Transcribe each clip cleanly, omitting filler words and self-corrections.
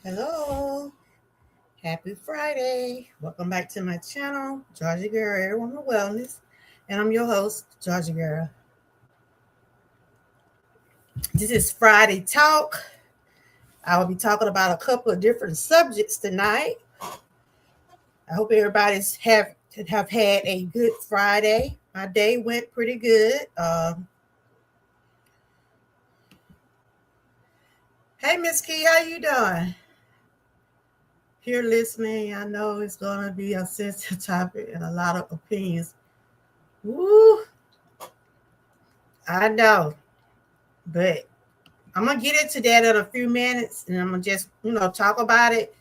Hello, happy Friday. Welcome back to my channel, Georgia Girl, Everyone Wellness. And I'm your host, Georgia Girl. This is Friday Talk. I will be talking about a couple of different subjects tonight. I hope everybody's have had a good Friday. My day went pretty good. Hey, Miss Key, how you doing? Here listening, I know it's going to be a sensitive topic and a lot of opinions. Woo, I know. But I'm gonna get into that in a few minutes, and I'm gonna just talk about it.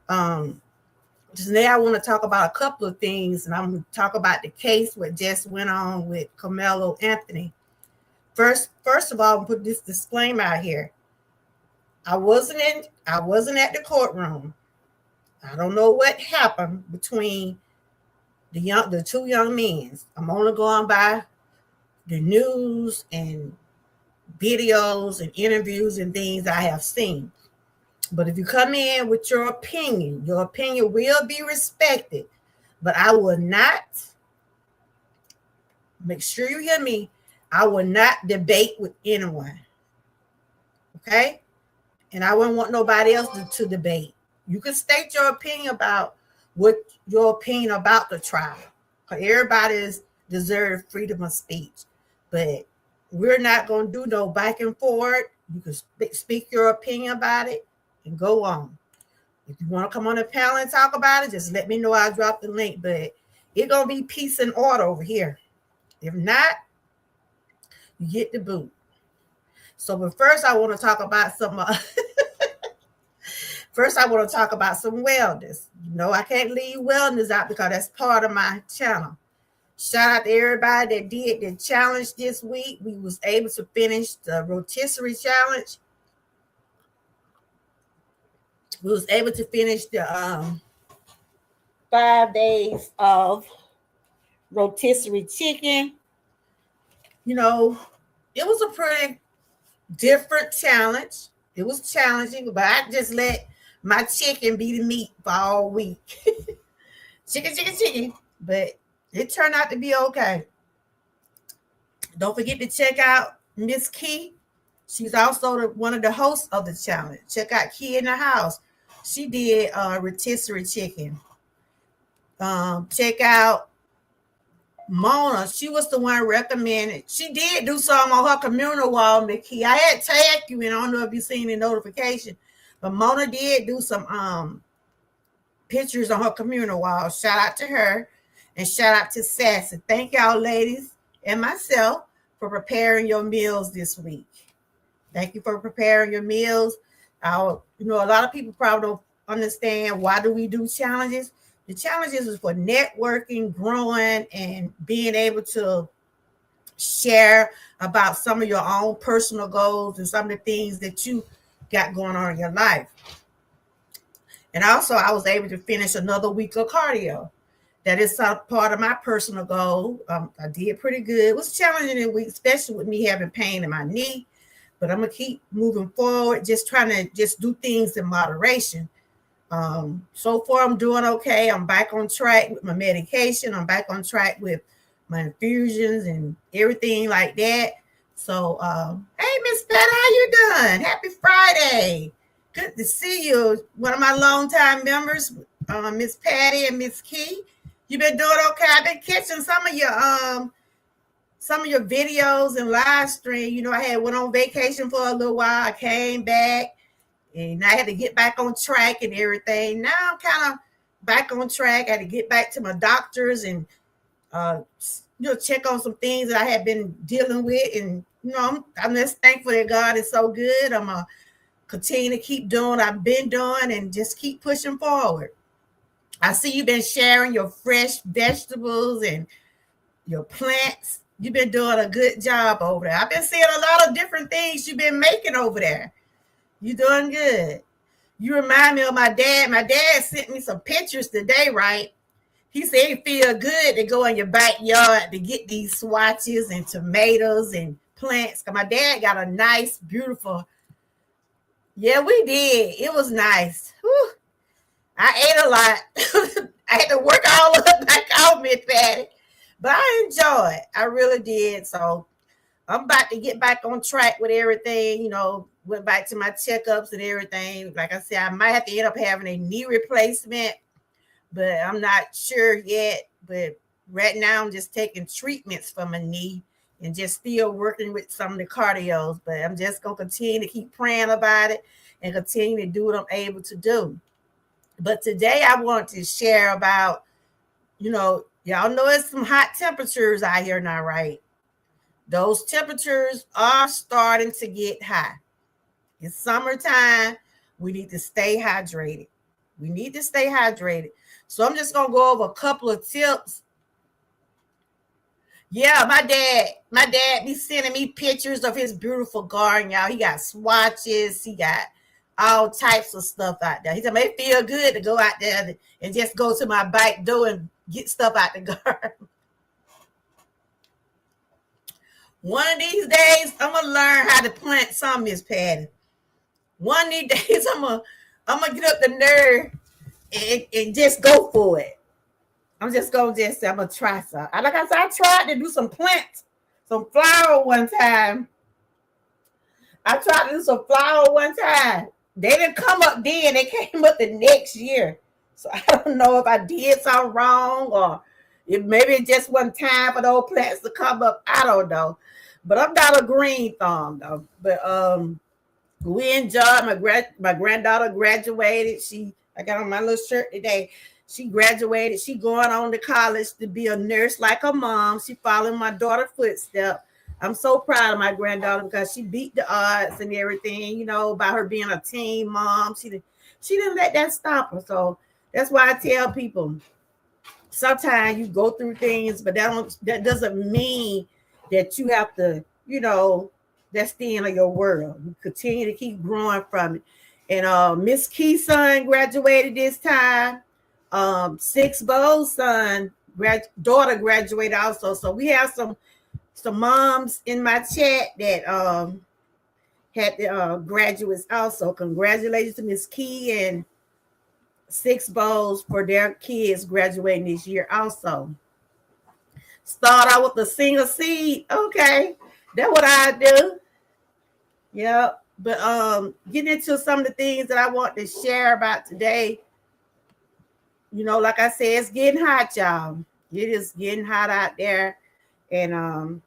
Um, Today I want to talk about a couple of things, and I'm gonna talk about the case what just went on with Karmelo Anthony. First of all, I'm put this disclaimer out here. I wasn't at the courtroom. I don't know what happened between the two young men. I'm only going by the news and videos and interviews and things I have seen. But if you come in with your opinion will be respected. But I will not, make sure you hear me, I will not debate with anyone. Okay? And I wouldn't want nobody else to debate. You can state your opinion about the trial. Everybody deserves freedom of speech. But we're not going to do no back and forth. You can speak your opinion about it and go on. If you want to come on the panel and talk about it, just let me know. I'll drop the link. But it's going to be peace and order over here. If not, you get the boot. So, but first I want to talk about some wellness. I can't leave wellness out because that's part of my channel. Shout out to everybody that did the challenge this week. We was able to finish the rotisserie challenge. We was able to finish the 5 days of rotisserie chicken. It was a pretty different challenge. It was challenging, but I just let my chicken be the meat for all week. Chicken. But it turned out to be okay. Don't forget to check out Miss Key. She's also one of the hosts of the challenge. Check out Key in the House. She did rotisserie chicken. Check out Mona. She was the one recommended. She did do something on her communal wall, Mickey. I had tagged you, and I don't know if you've seen the notification, but Mona did do some pictures on her communal wall. Shout out to her, and shout out to Sassy. Thank y'all, ladies, and myself for preparing your meals this week. Thank you for preparing your meals. A lot of people probably don't understand why do we do challenges. The challenges is for networking, growing, and being able to share about some of your own personal goals and some of the things that you got going on in your life. And also, I was able to finish another week of cardio. That is part of my personal goal. I did pretty good. It was challenging in week, especially with me having pain in my knee. But I'm going to keep moving forward, just trying to just do things in moderation. So far, I'm doing okay. I'm back on track with my medication. I'm back on track with my infusions and everything like that. So, hey, Miss Pat, how you doing? Happy Friday. Good to see you. One of my longtime members, Miss Patty and Miss Key. You been doing okay? I've been catching some of your videos and live stream. I had went on vacation for a little while. I came back and I had to get back on track and everything. Now I'm kind of back on track. I had to get back to my doctors and check on some things that I had been dealing with. And I'm just thankful that God is so good. I'm gonna continue to keep doing what I've been doing and just keep pushing forward. I see you've been sharing your fresh vegetables and your plants. You've been doing a good job over there. I've been seeing a lot of different things you've been making over there. You're doing good. You remind me of my dad. My dad sent me some pictures today, right? He said it feel good to go in your backyard to get these swatches and tomatoes and plants. My dad got a nice, beautiful. Yeah, we did. It was nice. whew, I ate a lot. I had to work all of it back out, Miss Patty. But I enjoyed. I really did. So I'm about to get back on track with everything. Went back to my checkups and everything. Like I said, I might have to end up having a knee replacement, but I'm not sure yet. But right now, I'm just taking treatments for my knee and just still working with some of the cardios. But I'm just going to continue to keep praying about it and continue to do what I'm able to do. But today, I want to share about, y'all know it's some hot temperatures out here now, right? Those temperatures are starting to get high. It's summertime. We need to stay hydrated. We need to stay hydrated. So I'm just gonna go over a couple of tips. Yeah, my dad be sending me pictures of his beautiful garden, y'all. He got swatches, he got all types of stuff out there. He said it feel good to go out there and just go to my back door and get stuff out the garden. One of these days, I'm gonna learn how to plant some, Miss Patty. One of these days, I'm gonna get up the nerve and just go for it. I'm gonna try some. Like I said, I tried to do some plants, some flower one time. I tried to do some flower one time. They didn't come up then. They came up the next year. So I don't know if I did something wrong or if maybe it just wasn't time for those plants to come up. I don't know. But I'm not a green thumb though. But we enjoyed my granddaughter graduated. I got on my little shirt today. She graduated. She going on to college to be a nurse like her mom. She following my daughter's footsteps. I'm so proud of my granddaughter because she beat the odds and everything, about her being a teen mom. She didn't let that stop her. So that's why I tell people sometimes you go through things, but that doesn't mean that you have to, that's the end of your world. You continue to keep growing from it. And Miss Key's son graduated this time. Six Bow's daughter graduated also. So we have some moms in my chat that had the graduates also. Congratulations to Miss Key and Six Bowls for their kids graduating this year also. Start out with the single seed. Okay, that's what I do. Yeah, but getting into some of the things that I want to share about today. Like I said, it's getting hot, y'all. It is getting hot out there. And I'm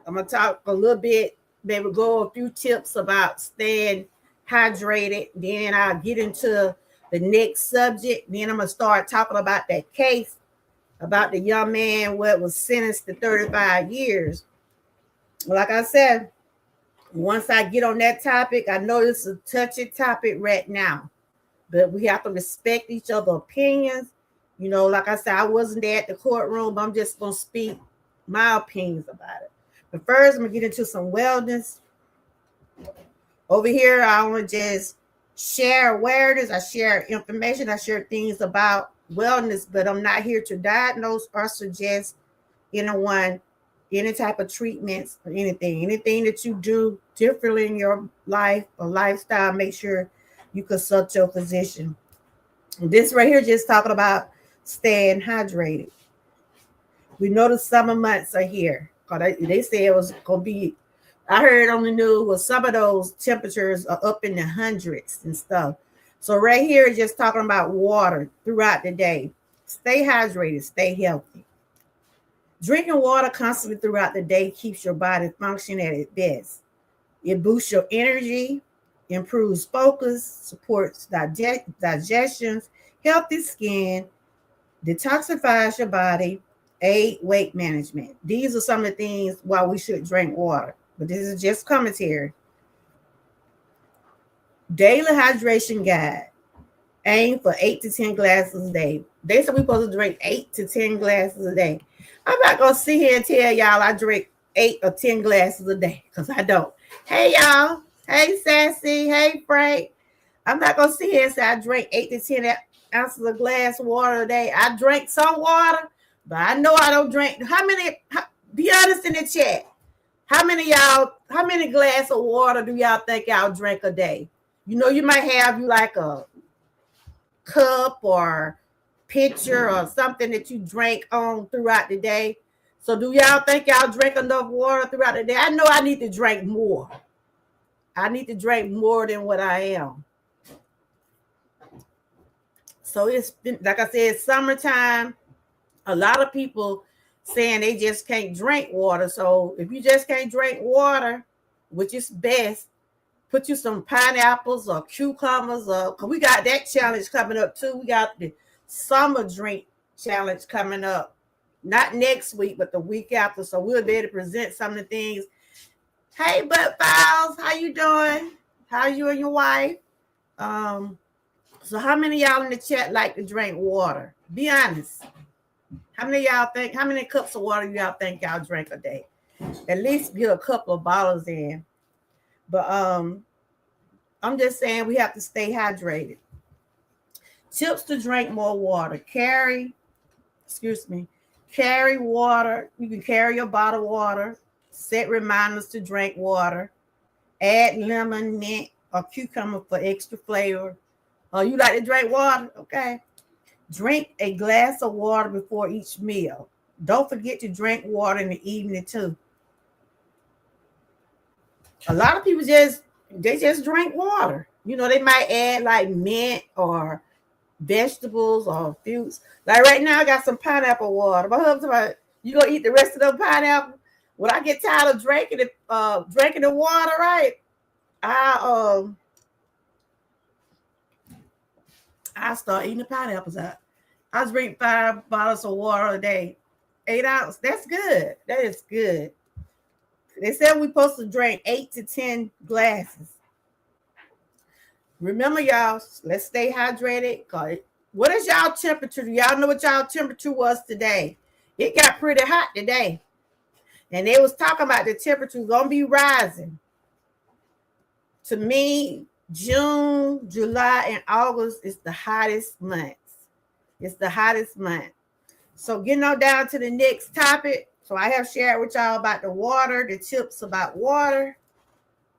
going to talk a little bit, maybe go a few tips about staying hydrated. Then I'll get into the next subject. Then I'm going to start talking about that case about the young man what was sentenced to 35 years. Like I said, once I get on that topic, I know it's a touchy topic right now. But we have to respect each other's opinions. Like I said, I wasn't there at the courtroom, but I'm just going to speak my opinions about it. But first, I'm going to get into some wellness. Over here, I want to just share awareness. I share information. I share things about wellness, but I'm not here to diagnose or suggest anyone any type of treatments or anything. Anything that you do differently in your life or lifestyle, make sure you consult your physician. This right here just talking about staying hydrated. We know the summer months are here. They said it was going to be, I heard on the news, well, some of those temperatures are up in the hundreds and stuff. So right here, just talking about water throughout the day. Stay hydrated, stay healthy. Drinking water constantly throughout the day keeps your body functioning at its best. It boosts your energy, improves focus, supports digestion, healthy skin, detoxifies your body, aid weight management. These are some of the things why we should drink water. But this is just commentary. Daily hydration guide. Aim for 8 to 10 glasses a day. They said we're supposed to drink 8 to 10 glasses a day. I'm not going to sit here and tell y'all I drink 8 or 10 glasses a day because I don't. Hey, y'all. Hey, Sassy. Hey, Frank. I'm not going to sit here and say I drink 8 to 10 ounces of glass of water a day. I drink some water, but I know I don't drink. Be honest in the chat. How many glass of water do y'all think y'all drink a day? You might have like a cup or pitcher or something that you drank on throughout the day. So do y'all think y'all drink enough water throughout the day? I know I need to drink more. I need to drink more than what I am. So it's been, like I said, summertime. A lot of people saying they just can't drink water. So if you just can't drink water, which is best, put you some pineapples or cucumbers, or cause we got that challenge coming up too. We got the summer drink challenge coming up, not next week, but the week after. So we'll be able to present some of the things. Hey, Butt Files, how you doing? How you and your wife? So how many of y'all in the chat like to drink water? Be honest. How many of y'all think? How many cups of water y'all think y'all drink a day? At least get a couple of bottles in. But I'm just saying we have to stay hydrated. Tips to drink more water. Carry water. You can carry your bottled water. Set reminders to drink water. Add lemon, mint, or cucumber for extra flavor. Oh, you like to drink water? Okay. Drink a glass of water before each meal. Don't forget to drink water in the evening too. A lot of people just drink water. You know, they might add like mint or vegetables or fruits. Like right now, I got some pineapple water. My husband's like, you gonna eat the rest of the pineapple? When I get tired of drinking the water, right? I start eating the pineapples out. I drink 5 bottles of water a day, 8 ounces. That's good. That is good. They said we're supposed to drink 8 to 10 glasses. Remember, y'all, let's stay hydrated. What is y'all temperature? Do y'all know what y'all temperature was today? It got pretty hot today. And they was talking about the temperature going to be rising. To me, June, July, and August is the hottest months. It's the hottest month. So getting on down to the next topic. So I have shared with y'all about the water, the tips about water.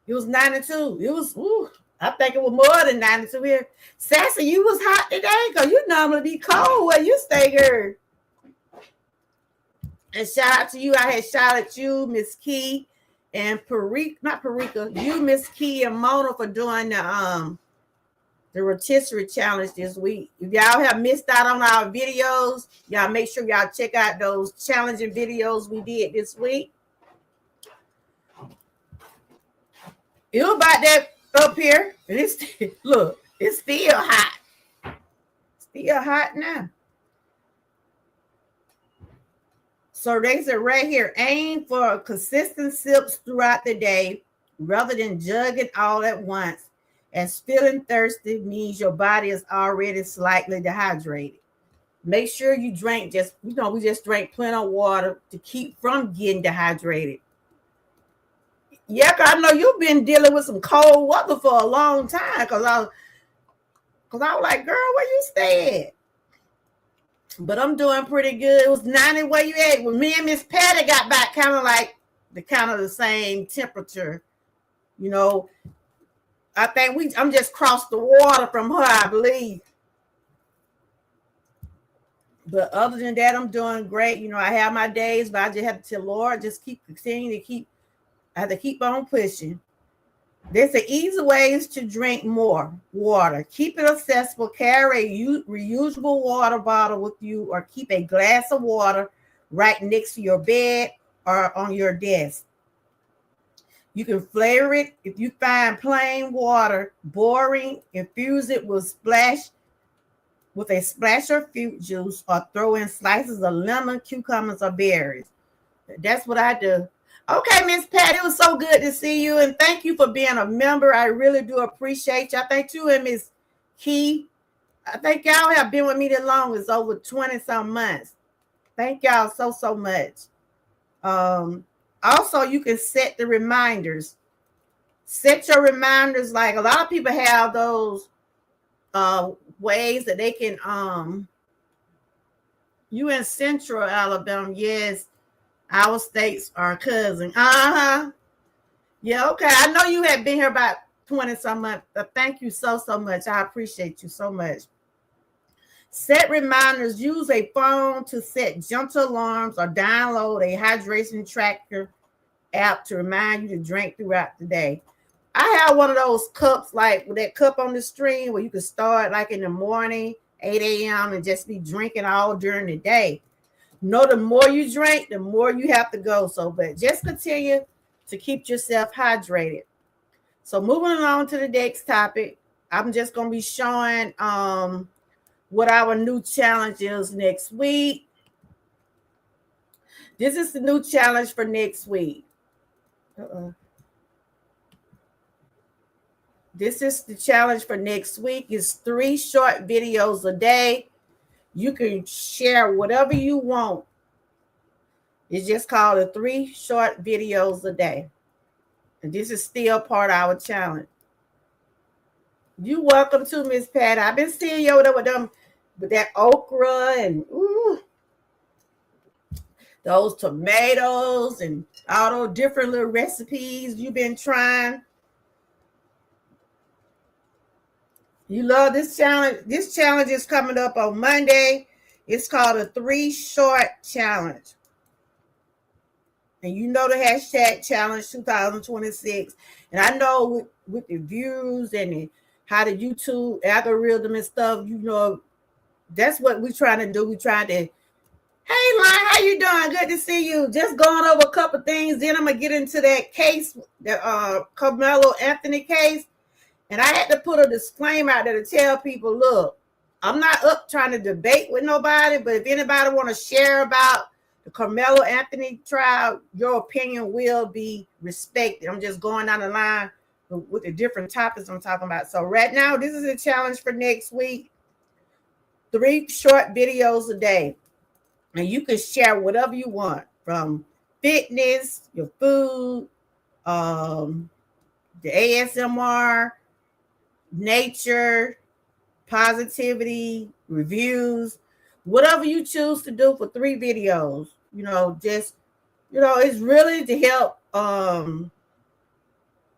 It was 92. It was, I think it was more than 92 here. Sassy, you was hot today because you normally be cold where you stay, girl. And shout out to you. I had shout out you, Miss Key, and you, Miss Key, and Mona for doing the rotisserie challenge this week. If y'all have missed out on our videos, y'all make sure y'all check out those challenging videos we did this week. It was about that up here. And it's look, it's still hot. Still hot now. So they said right here, aim for consistent sips throughout the day rather than jugging all at once. As feeling thirsty means your body is already slightly dehydrated. Make sure you drink we just drank plenty of water to keep from getting dehydrated. Yeah, cause I know you've been dealing with some cold weather for a long time. Cause I was like, girl, where you stay at? But I'm doing pretty good. It was 90 where you at. When me and Miss Patty got back, kind of the same temperature. You know, I think I'm just crossed the water from her, I believe. But other than that, I'm doing great. You know, I have my days, but I just have to tell Lord, just I have to keep on pushing. There's an easy ways to drink more water. Keep it accessible. Carry a reusable water bottle with you, or keep a glass of water right next to your bed or on your desk. You can flavor it. If you find plain water boring, infuse it with a splash of fruit juice, or throw in slices of lemon, cucumbers, or berries. That's what I do. Okay, Miss Pat, it was so good to see you, and thank you for being a member. I really do appreciate you. I think you and Miss Key, I think y'all have been with me the longest, over 20-some months. Thank y'all so much. Also, you can set the reminders. Set your reminders. Like a lot of people have those ways that they can. You in Central Alabama, yes. Our states are cousin. Yeah, okay. I know you have been here about 20-some months. Thank you so much. I appreciate you so much. Set reminders. Use a phone to set gentle alarms or download a hydration tracker app to remind you to drink throughout the day. I have one of those cups, like with that cup on the screen, where you can start like in the morning, 8 a.m., and just be drinking all during the day. Know the more you drink, the more you have to go. So, but just continue to keep yourself hydrated. So, moving along to the next topic, I'm just going to be showing what our new challenge is next week. This is the new challenge for next week. This is the challenge for next week. It's 3 short videos a day. You can share whatever you want. It's just called the 3 short videos a day. And this is still part of our challenge. You welcome to Miss Pat. I've been seeing you with them with that okra and those tomatoes and all those different little recipes you've been trying. You love this challenge. This challenge is coming up on Monday. It's called a 3 short challenge. And you know the hashtag challenge 2026. And I know with the views and how the YouTube algorithm and stuff, you know, that's what we're trying to do. We're trying to, hey, Lon, how you doing? Good to see you. Just going over a couple things. Then I'm going to get into that case, the Karmelo Anthony case. And I had to put a disclaimer out there to tell people, look, I'm not up trying to debate with nobody, but if anybody want to share about the Karmelo Anthony trial, your opinion will be respected. I'm just going down the line with the different topics I'm talking about. So right now, this is a challenge for next week. 3 short videos a day. And you can share whatever you want, from fitness, your food, the ASMR, nature, positivity, reviews, whatever you choose to do for 3 videos. You know, just, you know, it's really to help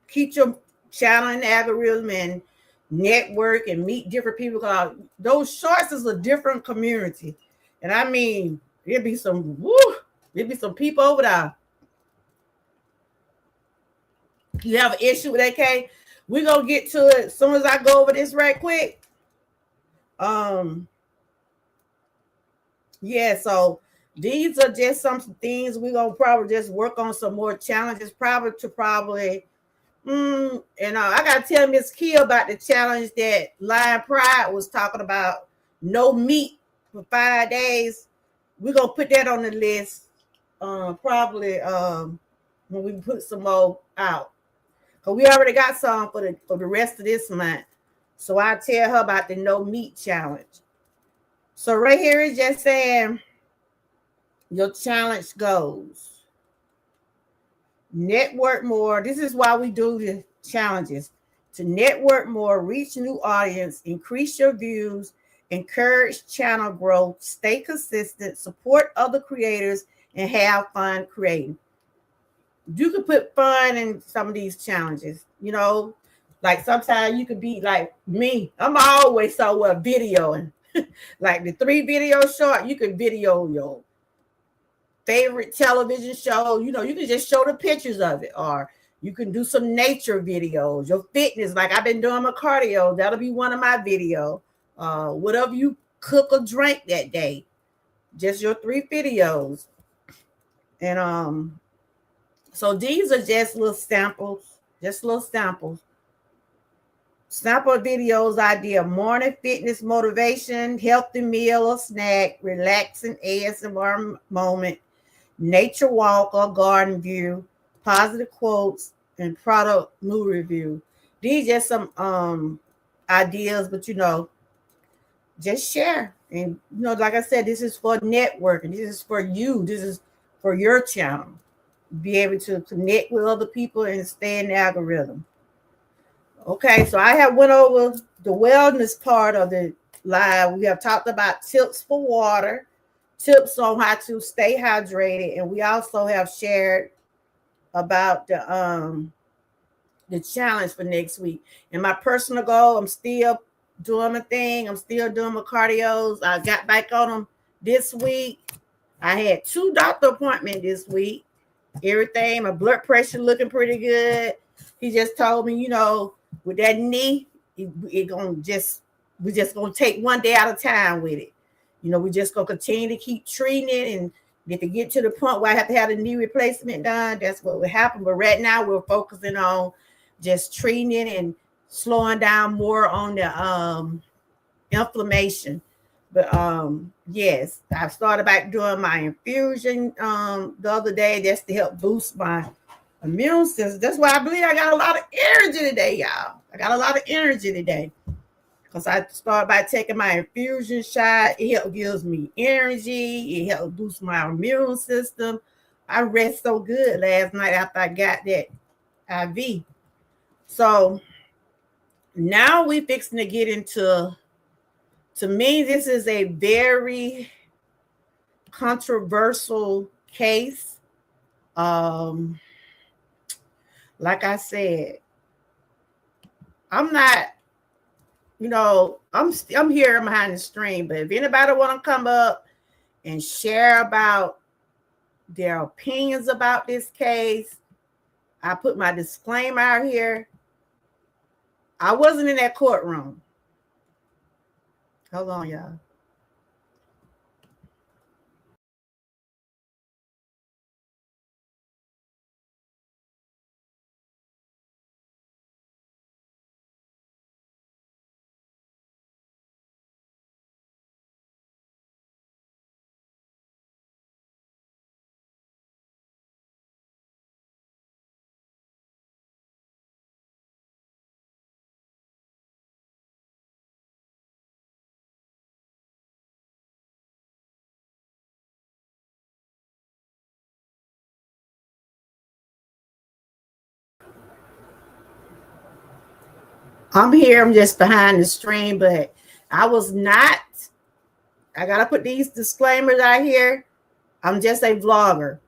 keep your channel in the algorithm and network and meet different people. Those shorts is a different community. And I mean, there'd be some people over there. You have an issue with that, Kay? We're gonna get to it as soon as I go over this right quick. Yeah, so these are just some things we're gonna probably just work on, some more challenges, probably. And I gotta tell Miss Kia about the challenge that Lion Pride was talking about. No meat for 5 days. We're gonna put that on the list. Probably when we put some more out. Cause we already got some for the rest of this month. So I'll tell her about the no meat challenge. So right here is just saying your challenge goes. Network more. This is why we do the challenges. To network more, reach new audience, increase your views, encourage channel growth, stay consistent, support other creators, and have fun creating. You could put fun in some of these challenges, you know, like sometimes you could be like me. I'm always so videoing. Like the 3 video short, you could video your favorite television show. You know, you can just show the pictures of it, or you can do some nature videos, your fitness. Like I've been doing my cardio. That'll be one of my videos. Whatever you cook or drink that day, just your 3 videos. And so these are just little samples, Sample videos idea: morning fitness motivation, healthy meal or snack, relaxing ASMR moment, nature walk or garden view, positive quotes, and product new review. These are some ideas, but you know, just share. And you know, like I said, this is for networking. This is for you. This is for your channel. Be able to connect with other people and stay in the algorithm. Okay, so I have went over the wellness part of the live. We have talked about tips for water, tips on how to stay hydrated, and we also have shared about the challenge for next week. And my personal goal, I'm still doing my thing. I'm still doing my cardios. I got back on them this week. I had 2 doctor appointments this week. Everything, my blood pressure looking pretty good. He just told me, with that knee, we just gonna take one day at a time with it. We just gonna continue to keep treating it, and if it get to the point where I have to have a knee replacement done, that's what will happen. But right now we're focusing on just treating it and slowing down more on the inflammation. But yes, I've started back doing my infusion the other day. That's to help boost my immune system. That's why I believe I got a lot of energy today, y'all. I got a lot of energy today because I started by taking my infusion shot. It gives me energy. It helps boost my immune system. I rest so good last night after I got that IV. So now we fixing to get into. To me, this is a very controversial case. Like I said, I'm not, I'm here behind the screen, but if anybody want to come up and share about their opinions about this case, I put my disclaimer out here. I wasn't in that courtroom. Hold on, y'all. I'm here. I'm just behind the screen, but I was not. I got to put these disclaimers out here. I'm just a vlogger.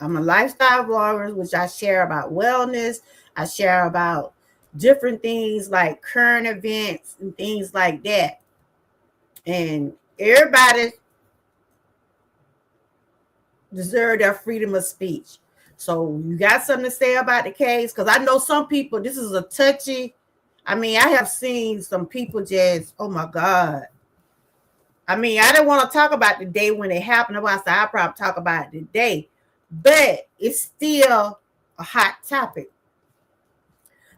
I'm a lifestyle vlogger, which I share about wellness. I share about different things like current events and things like that. And everybody deserves their freedom of speech. So you got something to say about the case? Because I know some people, this is a touchy. I have seen some people just, oh my God. I didn't want to talk about the day when it happened. I said I'll probably talk about it today. But it's still a hot topic.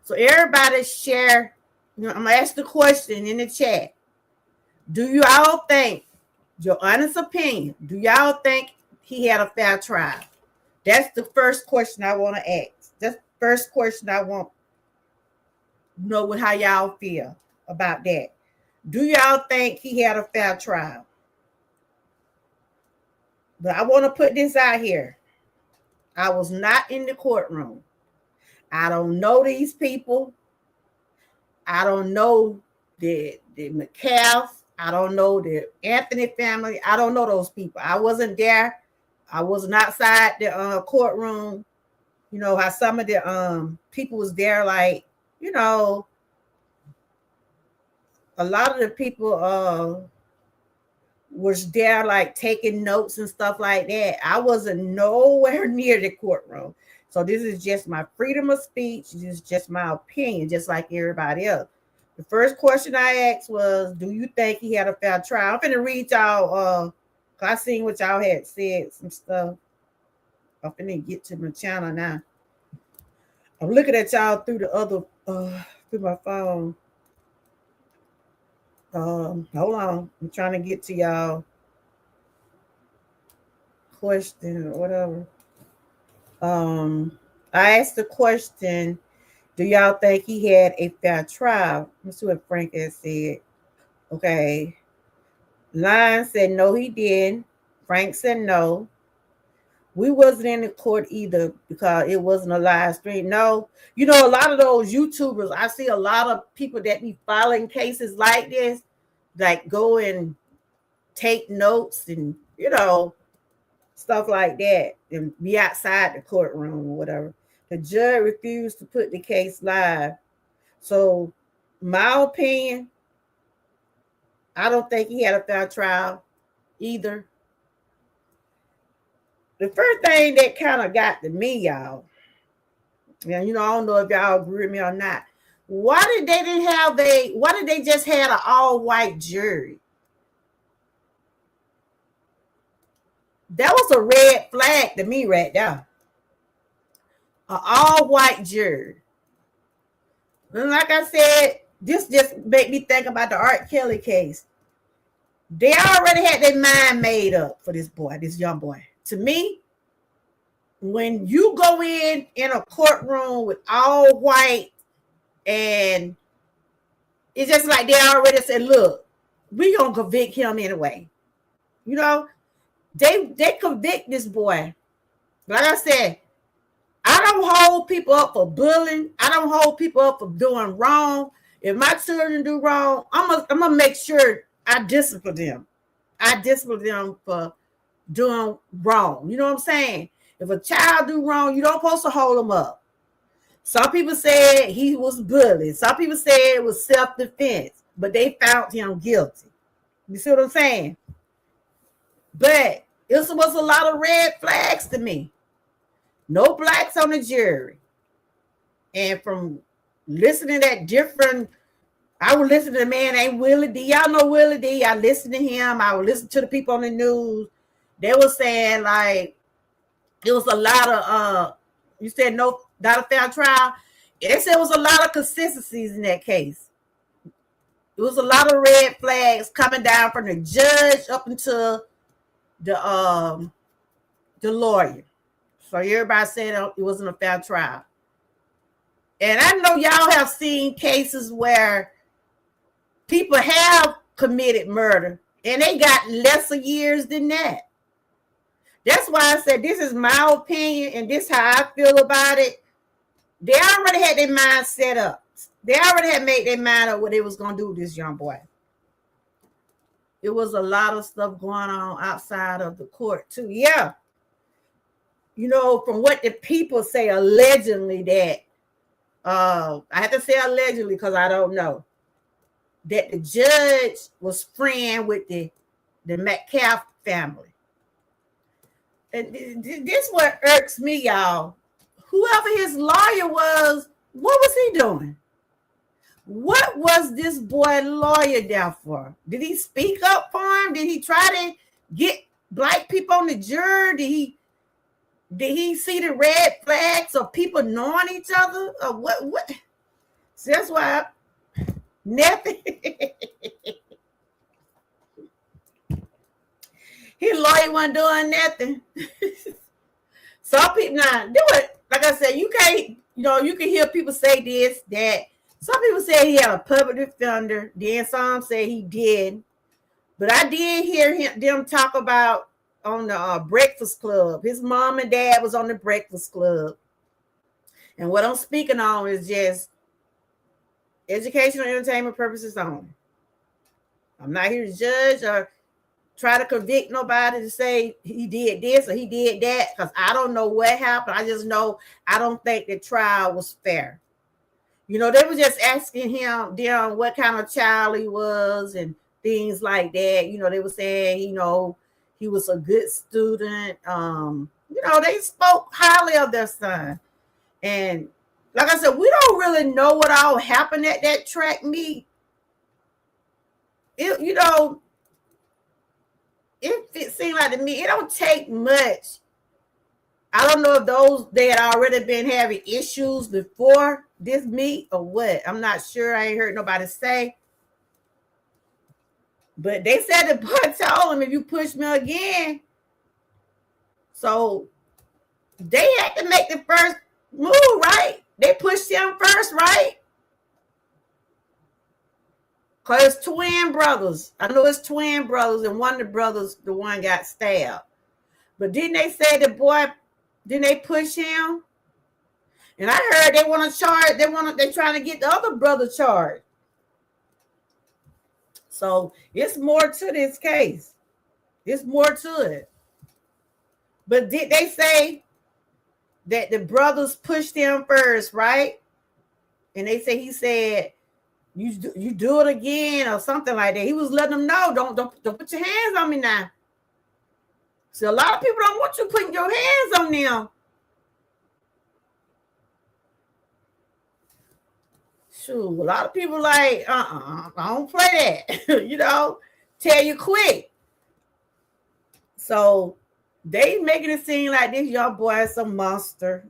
So everybody share, I'm going to ask the question in the chat. Do you all think, your honest opinion, do y'all think he had a fair trial? That's the first question I want to ask. That's the first question I want to know how y'all feel about that. Do y'all think he had a fair trial? But I want to put this out here. I was not in the courtroom. I don't know these people. I don't know the McCalf. I don't know the Anthony family. I don't know those people. I wasn't there. I wasn't outside the courtroom. How some of the people was there, like, a lot of the people was there like taking notes and stuff like that. I wasn't nowhere near the courtroom. So this is just my freedom of speech. This is just my opinion, just like everybody else. The first question I asked was, do you think he had a fair trial? I'm going to read y'all, I seen what y'all had said, some stuff. I'm going to get to my channel now. I'm looking at y'all through the other, through my phone. Hold on. I'm trying to get to y'all question or whatever. I asked the question, do y'all think he had a fair trial? Let's see what Frank has said. Okay. Lion said no, he didn't. Frank said no. We wasn't in the court either because it wasn't a live stream. No, a lot of those YouTubers, I see a lot of people that be filing cases like this, like go and take notes and, stuff like that and be outside the courtroom or whatever. The judge refused to put the case live. So my opinion, I don't think he had a fair trial either. The first thing that kind of got to me, y'all, and I don't know if y'all agree with me or not. Why did they just had an all-white jury? That was a red flag to me right there. An all-white jury. And like I said, this just made me think about the R. Kelly case. They already had their mind made up for this young boy. To me, when you go in a courtroom with all white, and it's just like they already said, look, we gonna convict him anyway. They convict this boy. Like I said, I don't hold people up for bullying. I don't hold people up for doing wrong. If my children do wrong, I'm gonna make sure I discipline them. I discipline them for doing wrong. You know what I'm saying? If a child do wrong, you don't supposed to hold them up. Some people said he was bullied. Some people said it was self-defense, but they found him guilty. You see what I'm saying? But it was a lot of red flags to me. No blacks on the jury. And from listening at different, I would listen to the man named Willie D. Y'all know Willie D. I listened to him. I would listen to the people on the news. They were saying like it was a lot of you said no, not a fair trial. They said it was a lot of consistencies in that case. It was a lot of red flags coming down from the judge up until the lawyer. So everybody said it wasn't a fair trial. And I know y'all have seen cases where people have committed murder and they got lesser years than that. That's why I said this is my opinion and this is how I feel about it. They already had their mind set up. They already had made their mind up what they was going to do with this young boy. It was a lot of stuff going on outside of the court too. Yeah. From what the people say, allegedly that, I have to say allegedly because I don't know, that the judge was friend with the Metcalf family. And this what irks me, y'all. Whoever his lawyer was, what was he doing? What was this boy lawyer there for? Did he speak up for him? Did he try to get black people on the jury? Did he see the red flags of people knowing each other? Or what? So that's why nothing. His lawyer wasn't doing nothing. Some people now do it. Like I said, you can't, you can hear people say this, that. Some people say he had a public defender. Then some say he did. But I did hear them talk about on the Breakfast Club. His mom and dad was on the Breakfast Club. And what I'm speaking on is just educational entertainment purposes only. I'm not here to judge or try to convict nobody to say he did this or he did that, because I don't know what happened. I just know I don't think the trial was fair. They were just asking him what kind of child he was and things like that. They were saying, he was a good student. They spoke highly of their son. And like I said, we don't really know what all happened at that track meet. It seemed like to me, it don't take much. I don't know if they had already been having issues before this meet or what. I'm not sure. I ain't heard nobody say. But they said the boy told him, if you push me again. So they had to make the first move, right? They pushed him first, right? Because it's twin brothers. I know it's twin brothers, and one of the brothers, the one got stabbed. But didn't they say the boy, didn't they push him? And I heard they want to charge, they're trying to get the other brother charged. So it's more to this case. It's more to it. But did they say that the brothers pushed him first, right? And he said you do it again or something like that. He was letting them know, don't put your hands on me now. So a lot of people don't want you putting your hands on them. Shoot, a lot of people like, I don't play that. You know, tell you quick. So they making it seem like this young boy is some monster.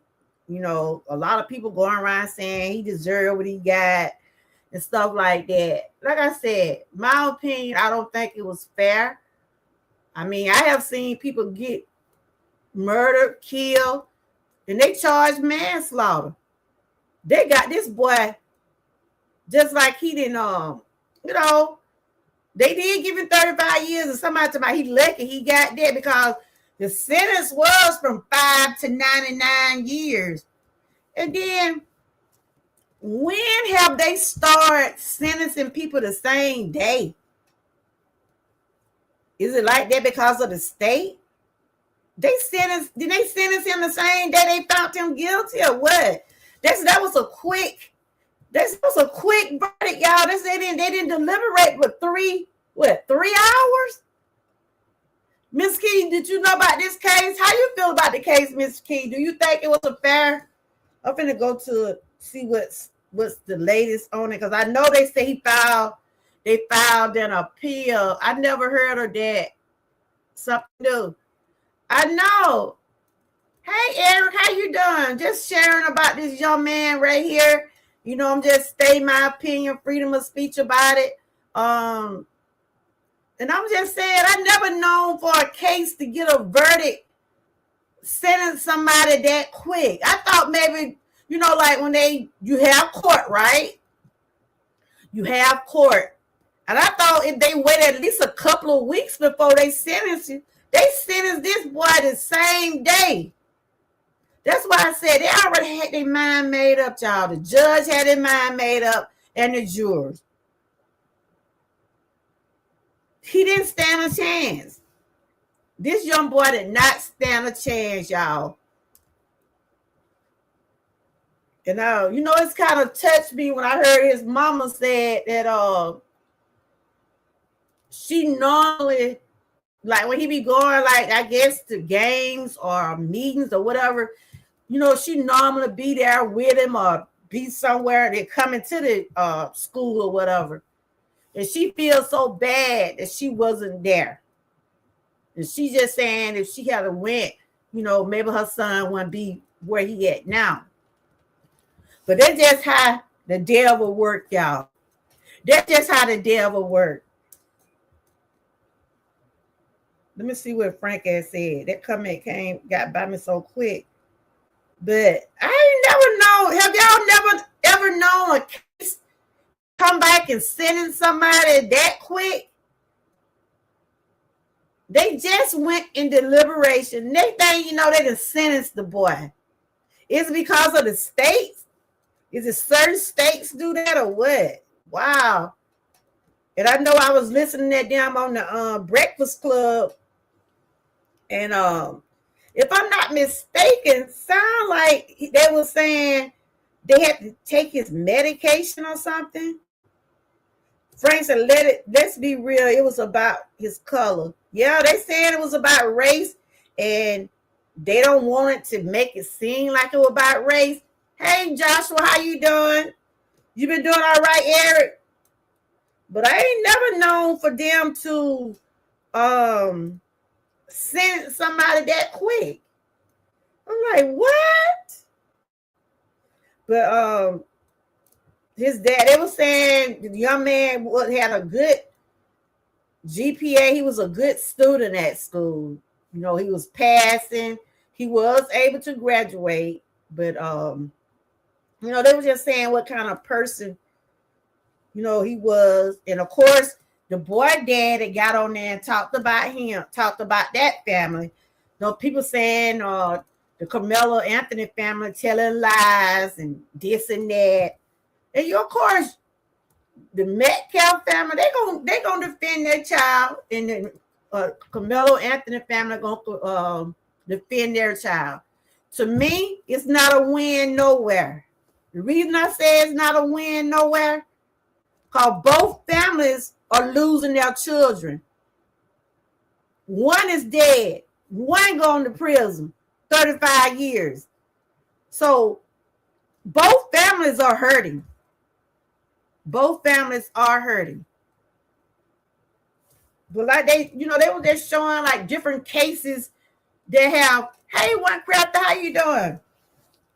You know, a lot of people going around saying he deserved what he got and stuff like that. Like I said, my opinion, I don't think it was fair. I mean, I have seen people get murdered, killed, and they charged manslaughter. They got this boy just like he didn't, you know, they did give him 35 years, and somebody told me he lucky he got that because the sentence was from 5 to 99 years. And then when have they started sentencing people the same day? Is it like that because of the state? Did they sentence him the same day they found him guilty or what? That was a quick verdict, y'all. They didn't deliberate for 3 hours? Miss Key, did you know about this case? How you feel about the case, Miss Key? Do you think it was a fair? I'm finna go to see what's the latest on it, because I know they say they filed an appeal. I never heard of that. Something new. I know. Hey Eric, how you doing? Just sharing about this young man right here. You know, I'm just stating my opinion, freedom of speech about it. And I'm just saying, I never known for a case to get a verdict, sentence somebody that quick. I thought maybe, you know, like when you have court, right? You have court. And I thought if they waited at least a couple of weeks before they sentence you, they sentenced this boy the same day. That's why I said they already had their mind made up, y'all. The judge had their mind made up and the jurors. He didn't stand a chance. This young boy did not stand a chance, y'all. And you know, it's kind of touched me when I heard his mama said that she normally, like when he be going, like I guess to games or meetings or whatever, you know, she normally be there with him or be somewhere. They're coming to the school or whatever. And she feels so bad that she wasn't there. And she just saying if she had went, you know, maybe her son wouldn't be where he at now. But that's just how the devil work, y'all. That's just how the devil work. Let me see what Frank had said. That comment got by me so quick. But I ain't never know. Have y'all never ever known a case come back and sentence somebody that quick? They just went in deliberation. Next thing you know, they done sentenced the boy. Is it because of the states? Is it certain states do that or what? Wow. And I know I was listening to them on the Breakfast Club. And if I'm not mistaken, sound like they were saying they had to take his medication or something. Frank said, let's be real. It was about his color. Yeah, they said it was about race, and they don't want it to make it seem like it was about race. Hey, Joshua, how you doing? You been doing all right, Eric? But I ain't never known for them to send somebody that quick. I'm like, what? But his dad, they were saying the young man had a good GPA. He was a good student at school. You know, he was passing. He was able to graduate. But, you know, they were just saying what kind of person, you know, he was. And, of course, the boy dad that got on there and talked about him, talked about that family. You know, people saying the Karmelo Anthony family telling lies and this and that. And you, of course, the Metcalf family, they gonna defend their child, and the Karmelo Anthony family gonna defend their child. To me, it's not a win nowhere. The reason I say it's not a win nowhere, because both families are losing their children. One is dead. One going to prison, 35 years. So both families are hurting. Both families are hurting. But like they were just showing like different cases. They have, hey, One Crafter, how you doing?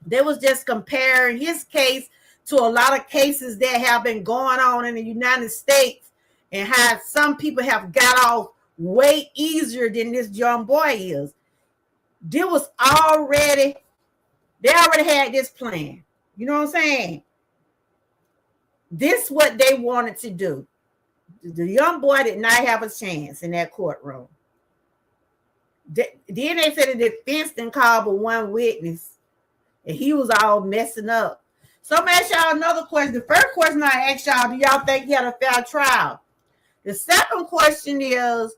They was just comparing his case to a lot of cases that have been going on in the United States and how some people have got off way easier than this young boy is. They already had this plan. You know what I'm saying? This is what they wanted to do. The young boy did not have a chance in that courtroom. Then they said the defense didn't call but one witness, and he was all messing up. So I'm gonna ask y'all another question. The first question I asked y'all, do y'all think he had a fair trial? The second question is,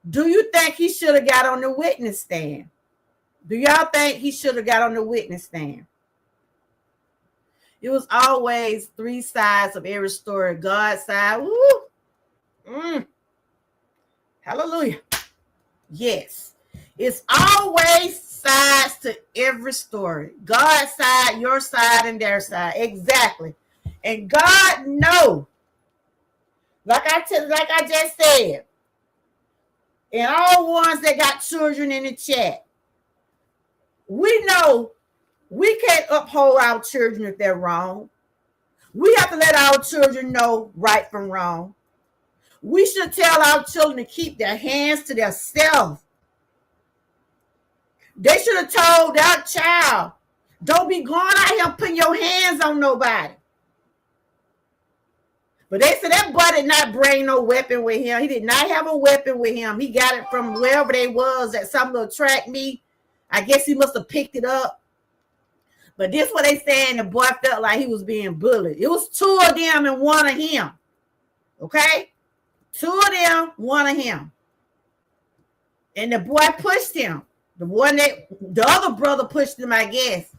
do you think he should have got on the witness stand? Do y'all think he should have got on the witness stand? It was always three sides of every story. God's side, woo, hallelujah. Yes, it's always sides to every story. God's side, your side, and their side. Exactly. And God knows, like I just said, and all ones that got children in the chat, we know we can't uphold our children if they're wrong. We have to let our children know right from wrong. We should tell our children to keep their hands to themselves. They should have told that child, don't be going out here putting your hands on nobody. But they said that boy did not bring no weapon with him. He did not have a weapon with him. He got it from wherever they was at some little track meet. I guess he must have picked it up. But this what they saying, the boy felt like he was being bullied. It was two of them and one of him. Okay? Two of them, one of him. And the boy pushed him. The other brother pushed him, I guess.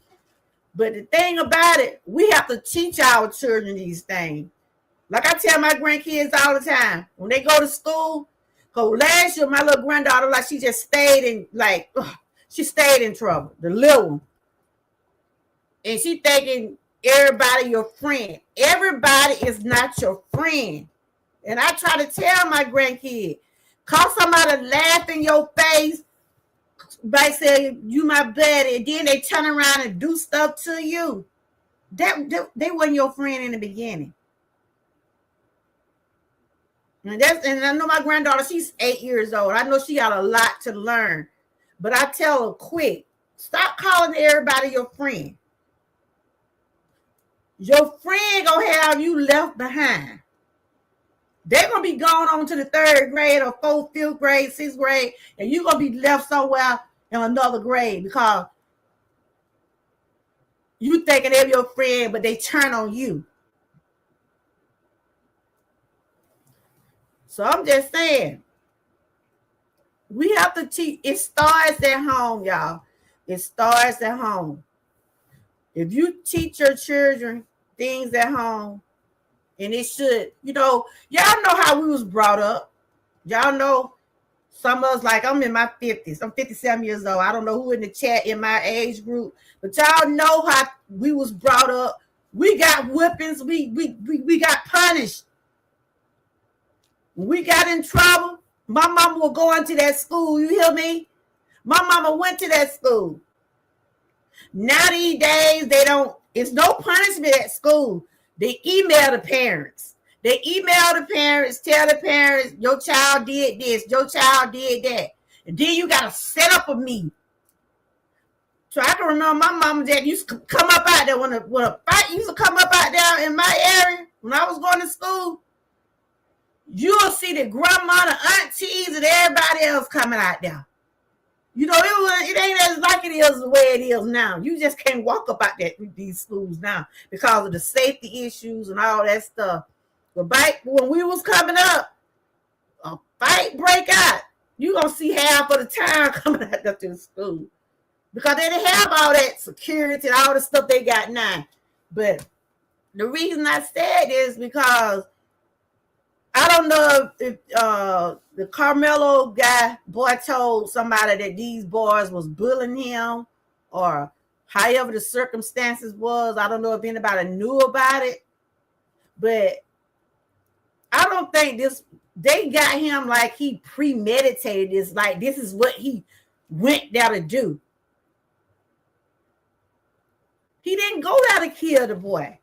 But the thing about it, we have to teach our children these things. Like I tell my grandkids all the time, when they go to school, because last year my little granddaughter, like she just stayed in trouble, the little one. And she thinking everybody your friend. Everybody is not your friend. And I try to tell my grandkid, call somebody laugh in your face by saying you my buddy, and then they turn around and do stuff to you. They weren't your friend in the beginning. And I know my granddaughter, she's 8 years old. I know she got a lot to learn. But I tell her quick, stop calling everybody your friend. Your friend gonna have you left behind. They're gonna be going on to the 3rd grade or 4th, 5th grade, 6th grade, and you're gonna be left somewhere in another grade because you thinking they're your friend, but they turn on you. So I'm just saying, we have to teach. It starts at home, y'all. It starts at home. If you teach your children things at home, and it should, y'all know how we was brought up. Y'all know some of us, like I'm in my 50s. I'm 57 years old. I don't know who in the chat in my age group, but y'all know how we was brought up. We got whippings. We got punished. When we got in trouble, my mama was going to that school. You hear me? My mama went to that school. Now these days, it's no punishment at school. They email the parents. They email the parents, tell the parents, your child did this, your child did that. And then you got to set up a meeting. So I can remember my mama that used to come up out there when a fight used to come up out there in my area when I was going to school. You'll see the grandma, the aunties, and everybody else coming out there. It ain't as like it is the way it is now. You just can't walk up out there these schools now because of the safety issues and all that stuff. But back when we was coming up, a fight break out. You gonna see half of the town coming out there to the school because they didn't have all that security and all the stuff they got now. But The reason I said is because I don't know if the Karmelo boy told somebody that these boys was bullying him, or however the circumstances was. I don't know if anybody knew about it, but I don't think they got him like he premeditated this, like this is what he went there to do. He didn't go there to kill the boy.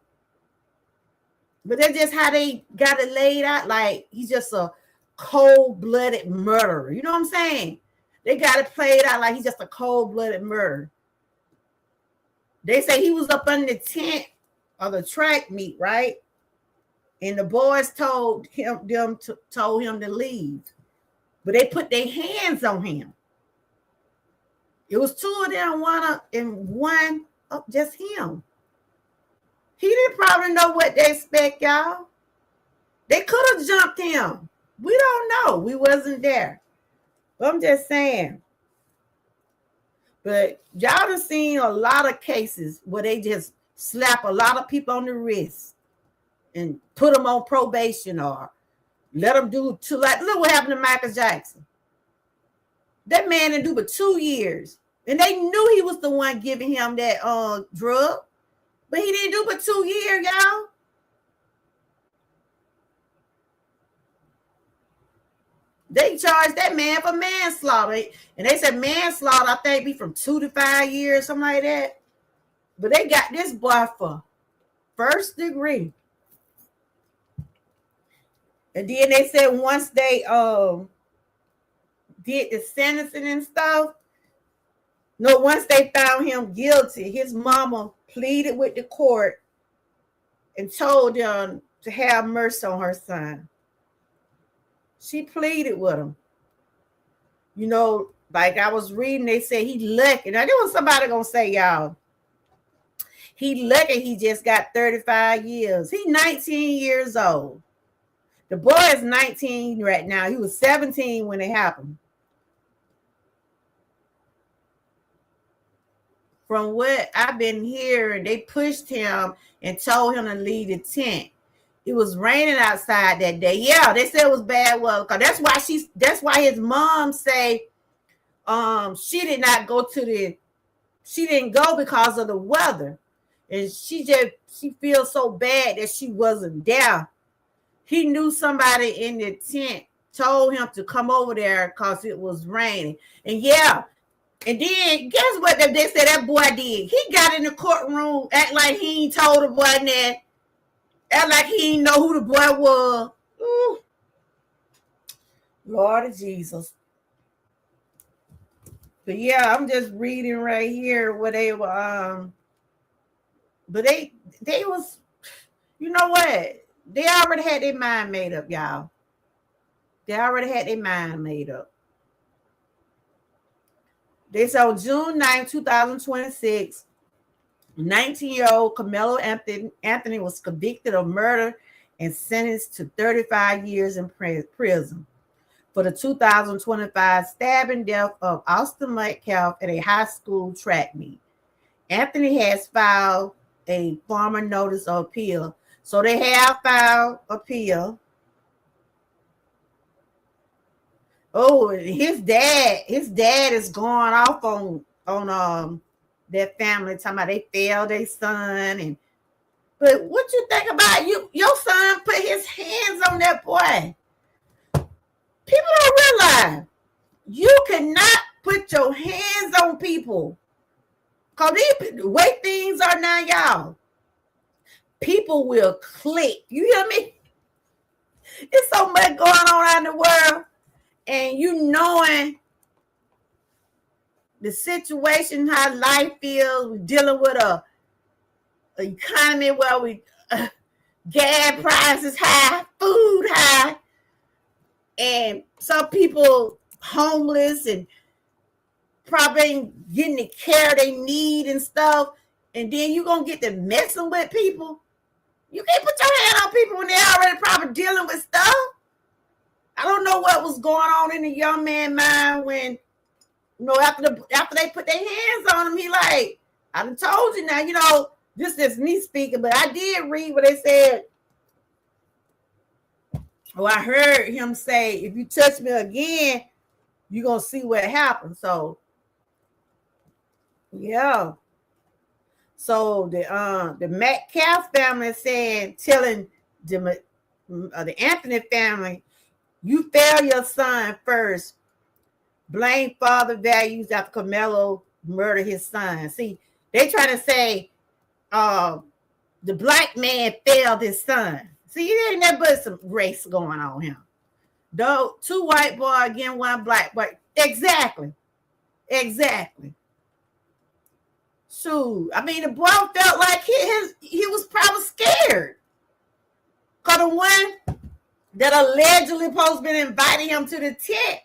But that's just how they got it laid out. Like he's just a cold-blooded murderer. You know what I'm saying? They got it played out like he's just a cold-blooded murderer. They say he was up under the tent of the track meet, right? And the boys told him to leave. But they put their hands on him. It was two of them, one just him. He didn't probably know what they expect, y'all. They could have jumped him. We don't know. We wasn't there. But I'm just saying. But y'all done seen a lot of cases where they just slap a lot of people on the wrist and put them on probation or let them do like look what happened to Michael Jackson. That man didn't do but 2 years. And they knew he was the one giving him that drug. But he didn't do but 2 years, y'all. They charged that man for manslaughter. And they said manslaughter, I think, be from 2 to 5 years, something like that. But they got this boy for first degree. And then they said once they did the sentencing and stuff, no, once they found him guilty, his mama pleaded with the court and told them to have mercy on her son. She pleaded with him. You know, like I was reading, they said he lucky. Now, there was somebody going to say, y'all, he lucky he just got 35 years. He's 19 years old. The boy is 19 right now. He was 17 when it happened. From what I've been hearing, they pushed him and told him to leave the tent. It was raining outside that day. Yeah, they said it was bad weather. Cause that's why his mom say she did not go she didn't go because of the weather. And she feels so bad that she wasn't there. He knew somebody in the tent told him to come over there because it was raining. And yeah. And then guess what they said that boy did? He got in the courtroom, act like he ain't told the boy that. Act like he ain't know who the boy was. Ooh. Lord Jesus. But yeah, I'm just reading right here where they were but they was, you know what? They already had their mind made up, y'all. They already had their mind made up. They said on June 9, 2026, 19-year-old Karmelo Anthony was convicted of murder and sentenced to 35 years in prison for the 2025 stabbing death of Austin Metcalf at a high school track meet. Anthony has filed a formal notice of appeal. So they have filed appeal. Oh, his dad is going off on their family, talking about they failed their son. But what you think about your son put his hands on that boy? People don't realize you cannot put your hands on people. Because the way things are now, y'all, people will click. You hear me? There's so much going on out in the world. And you knowing the situation, how life feels, we're dealing with a economy where gas prices high, food high, and some people homeless and probably ain't getting the care they need and stuff. And then you're going to get to messing with people. You can't put your hand on people when they're already probably dealing with stuff. I don't know what was going on in the young man's mind when, after they put their hands on him, he like, I done told you now, This is me speaking, but I did read what they said. Oh, I heard him say, if you touch me again, you're going to see what happens. So, yeah. So the Metcalf family is telling the Anthony family, you failed your son first. Blame father values after Karmelo murdered his son. See, they try to say the black man failed his son. See, it ain't nothing but some race going on here. Though 2 white boys against 1 black boy. Exactly. So, I mean, the boy felt like he was probably scared. Because the one that allegedly supposed to be inviting him to the tent,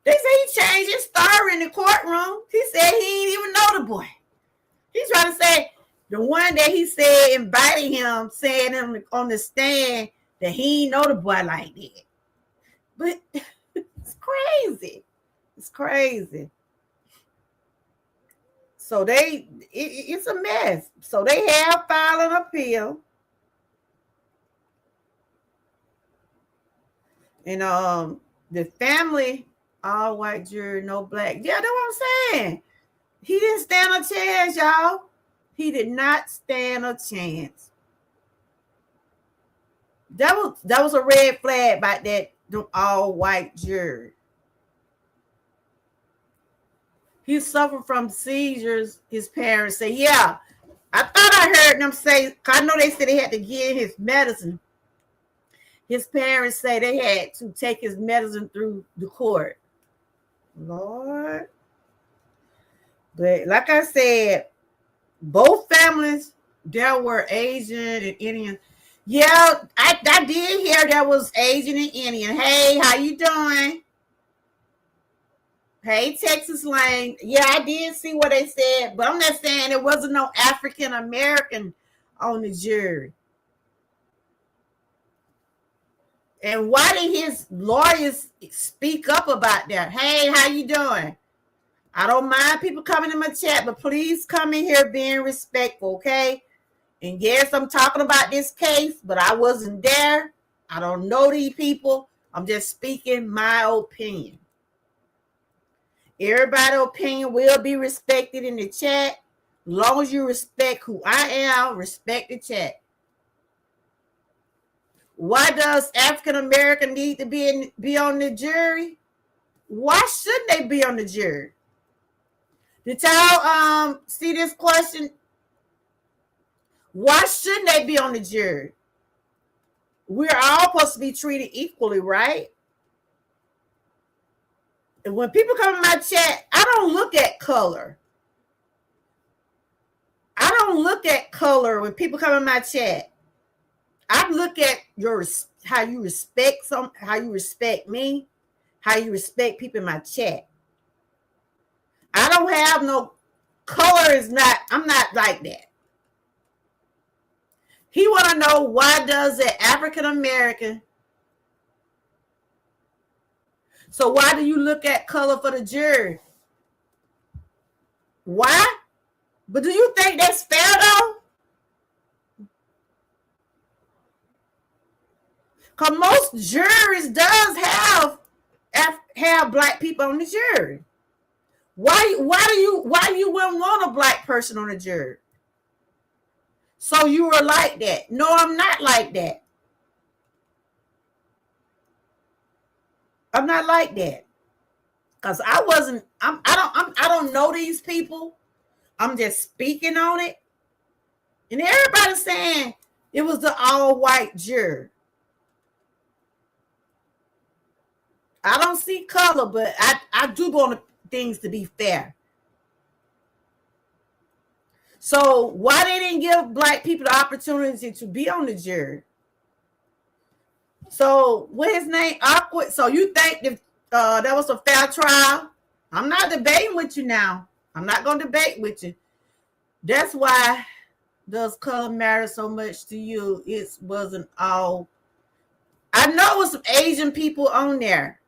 they say he changed his story in the courtroom. He said he didn't even know the boy. He's trying to say the one that he said inviting him, saying him on the stand that he didn't know the boy like that. But it's crazy. It's crazy. So it's a mess. So they have filed an appeal. And the family, all white jury, no black. Yeah, that's what I'm saying. He didn't stand a chance, y'all. He did not stand a chance. That was a red flag by that all white jury. He suffered from seizures. His parents say, yeah. I thought I heard them say, I know they said they had to give his medicine. His parents say they had to take his medicine through the court. Lord. But like I said, both families, there were Asian and Indian. Yeah, I did hear there was Asian and Indian. Hey, how you doing? Hey, Texas Lane. Yeah, I did see what they said, but I'm not saying there wasn't no African American on the jury. And why did his lawyers speak up about that? Hey, how you doing? I don't mind people coming in my chat, but please come in here being respectful, okay? And yes, I'm talking about this case, but I wasn't there. I don't know these people. I'm just speaking my opinion. Everybody's opinion will be respected in the chat. As long as you respect who I am, respect the chat. Why does African American need to be on the jury? Why shouldn't they be on the jury? Did y'all see this question? Why shouldn't they be on the jury? We're all supposed to be treated equally, right? And when people come in my chat, I don't look at color. I don't look at color when people come in my chat. I look at how you respect how you respect me, how you respect people in my chat. I don't have no color. I'm not like that. He want to know why does an African American. So why do you look at color for the jury? Why? But do you think that's fair though? Because most juries does have black people on the jury. Why you wouldn't want a black person on the jury? So you were like that. No, I'm not like that. I'm not like that. Because I don't know these people. I'm just speaking on it. And everybody's saying it was the all-white jury. I don't see color, but I do want things to be fair. So why they didn't give black people the opportunity to be on the jury? So what his name? Awkward. So you think that was a fair trial? I'm not debating with you now. I'm not going to debate with you. That's why does color matter so much to you? It wasn't all. I know it was some Asian people on there.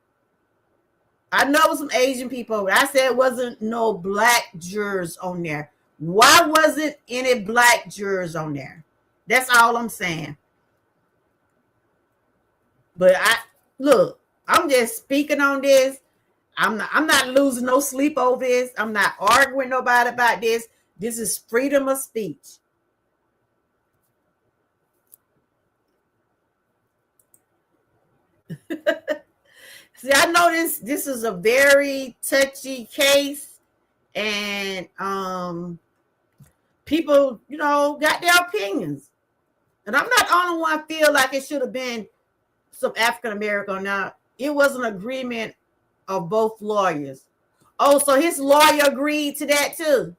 I know it was some Asian people. I said it wasn't no black jurors on there. Why wasn't any black jurors on there? That's all I'm saying. But I'm just speaking on this. I'm not losing no sleep over this. I'm not arguing nobody about this. This is freedom of speech. See, I know this is a very touchy case, and people, got their opinions. And I'm not the only one feel like it should have been some African American. Now, it was an agreement of both lawyers. Oh, so his lawyer agreed to that too.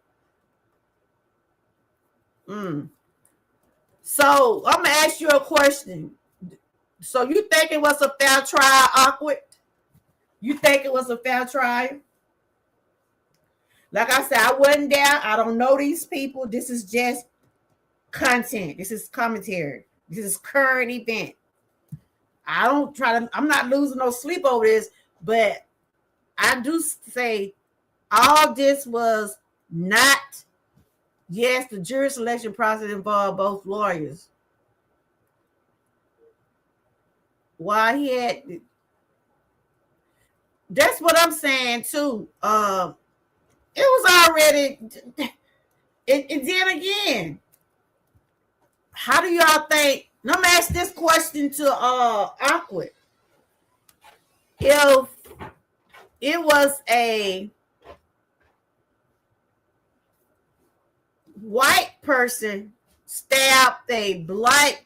So I'm gonna ask you a question. So you think it was a fair trial, Awkward? You think it was a fair trial? Like I said, I wasn't there. I don't know these people. This is just content. This is commentary. This is current event. I'm not losing no sleep over this, but I do say all this was not, yes, the jury selection process involved both lawyers. Why he had, that's what I'm saying too. It was already, and then again, how do y'all think? Let me ask this question to Awkward. If it was a white person stabbed that black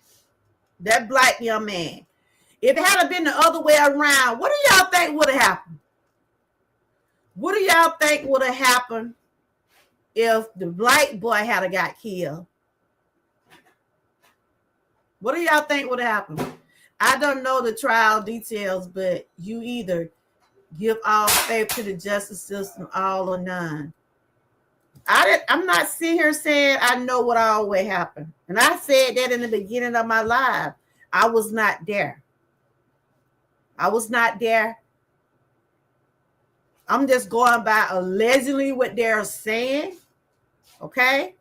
young man, if it had been the other way around, what do y'all think would have happened? What do y'all think would have happened if the black boy had got killed? What do y'all think would have happened? I don't know the trial details, but you either give all faith to the justice system, all or none. I'm not sitting here saying I know what always happened. And I said that in the beginning of my life. I was not there. I was not there. I'm just going by allegedly what they're saying. Okay?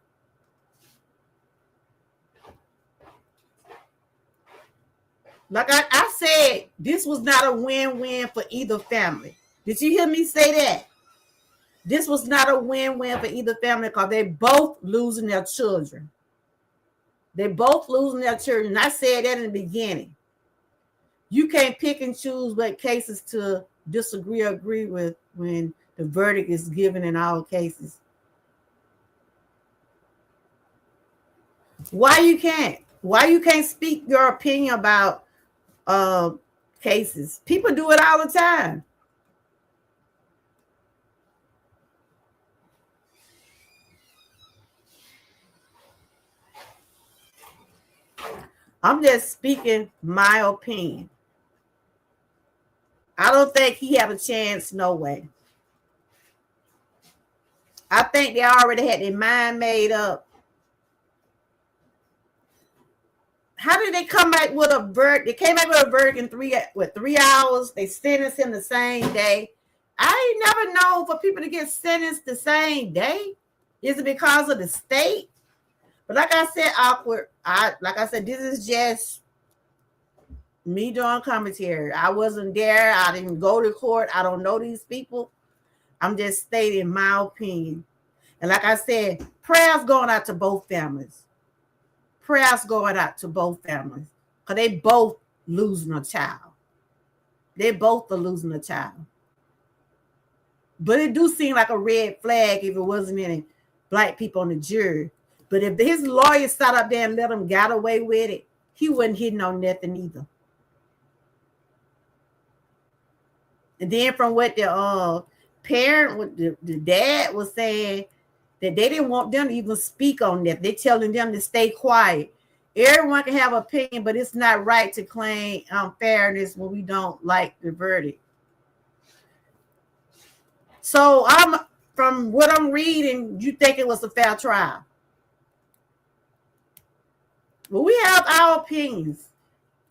Like I said, this was not a win-win for either family. Did you hear me say that? This was not a win-win for either family because they both losing their children. They both losing their children. I said that in the beginning. You can't pick and choose what cases to disagree or agree with when the verdict is given in all cases. Why you can't? Why you can't speak your opinion about cases? People do it all the time. I'm just speaking my opinion. I don't think he had a chance, no way. I think they already had their mind made up. How did they come back with a verdict? They came back with a verdict in 3 hours. They sentenced him the same day. I ain't never known for people to get sentenced the same day. Is it because of the state? But like I said, Awkward. This is just me doing commentary. I wasn't there. I didn't go to court. I don't know these people. I'm just stating my opinion. And like I said, prayers going out to both families. Prayers going out to both families. Because they both losing a child. They both are losing a child. But it do seem like a red flag if it wasn't any black people on the jury. But if his lawyer sat up there and let him get away with it, he wasn't hitting on nothing either. And then from what the parent, the dad was saying, that they didn't want them to even speak on that. They're telling them to stay quiet. Everyone can have an opinion, but it's not right to claim unfairness when we don't like the verdict. So from what I'm reading, you think it was a fair trial. Well, we have our opinions.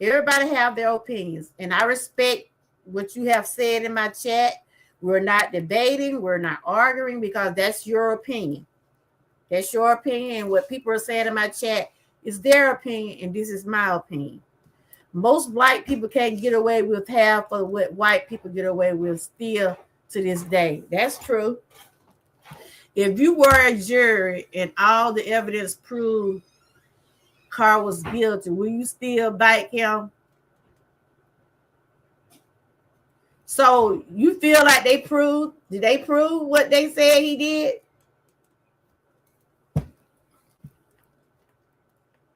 Everybody have their opinions. And I respect what you have said in my chat. We're not debating. We're not arguing because that's your opinion. That's your opinion. What people are saying in my chat is their opinion, and this is my opinion. Most black people can't get away with half of what white people get away with still to this day. That's true. If you were a jury and all the evidence proved Carl was guilty, will you still bite him? So you feel like did they prove what they said he did?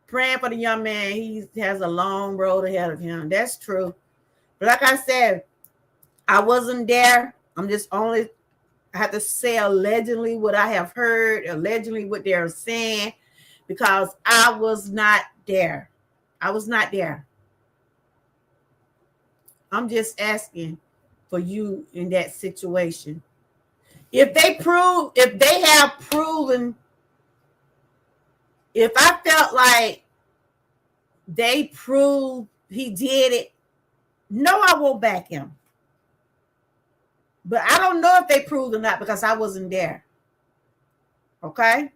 Praying for the young man. He has a long road ahead of him. That's true. But like I said, I wasn't there. I have to say allegedly what I have heard, allegedly what they're saying, because I was not there. I was not there. I'm just asking for you in that situation. If they have proven, if I felt like they proved he did it, no, I won't back him. But I don't know if they proved or not because I wasn't there. Okay?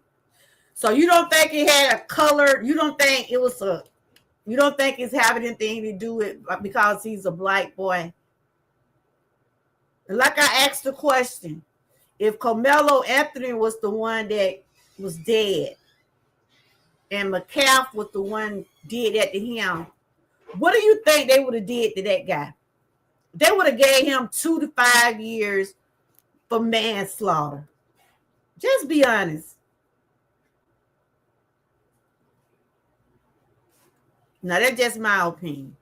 So you don't think it had a color, you don't think it's having anything to do with because he's a black boy. Like I asked the question, if Karmelo Anthony was the one that was dead and McCaff was the one did that to him, what do you think they would have did to that guy? They would have gave him 2 to 5 years for manslaughter. Just be honest. Now that's just my opinion.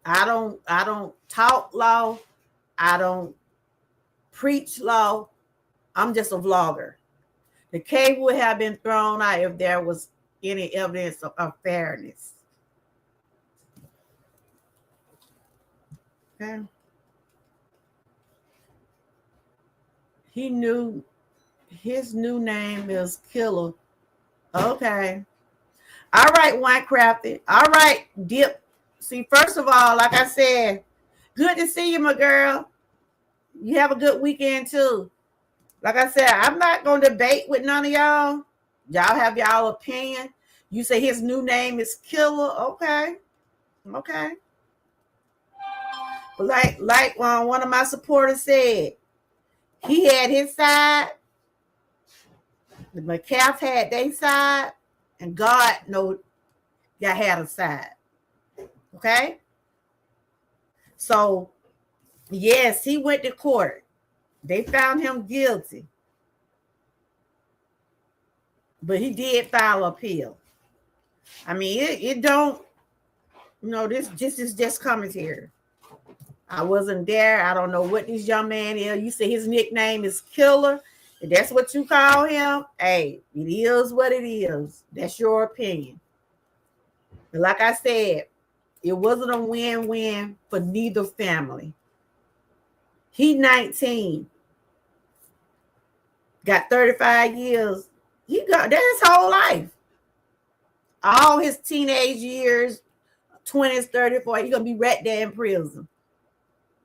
I don't talk law. I don't preach law. I'm just a vlogger. The case would have been thrown out if there was any evidence of fairness. Okay. He knew his new name is Killer. Okay. All right, Winecrafted. All right, Dip. See, first of all, like I said, good to see you, my girl. You have a good weekend, too. Like I said, I'm not going to debate with none of y'all. Y'all have y'all opinion. You say his new name is Killer. Okay. Okay. But like one of my supporters said, he had his side. The McCaff had their side. And God knows y'all had a side. Okay? So, yes, he went to court. They found him guilty. But he did file appeal. I mean, it don't, this is just commentary. I wasn't there. I don't know what this young man is. You say his nickname is Killer. If that's what you call him, hey, it is what it is. That's your opinion. But like I said, it wasn't a win-win for neither family. He 19. Got 35 years. That's his whole life. All his teenage years, 20s, 30s, 40s, he's going to be right there in prison.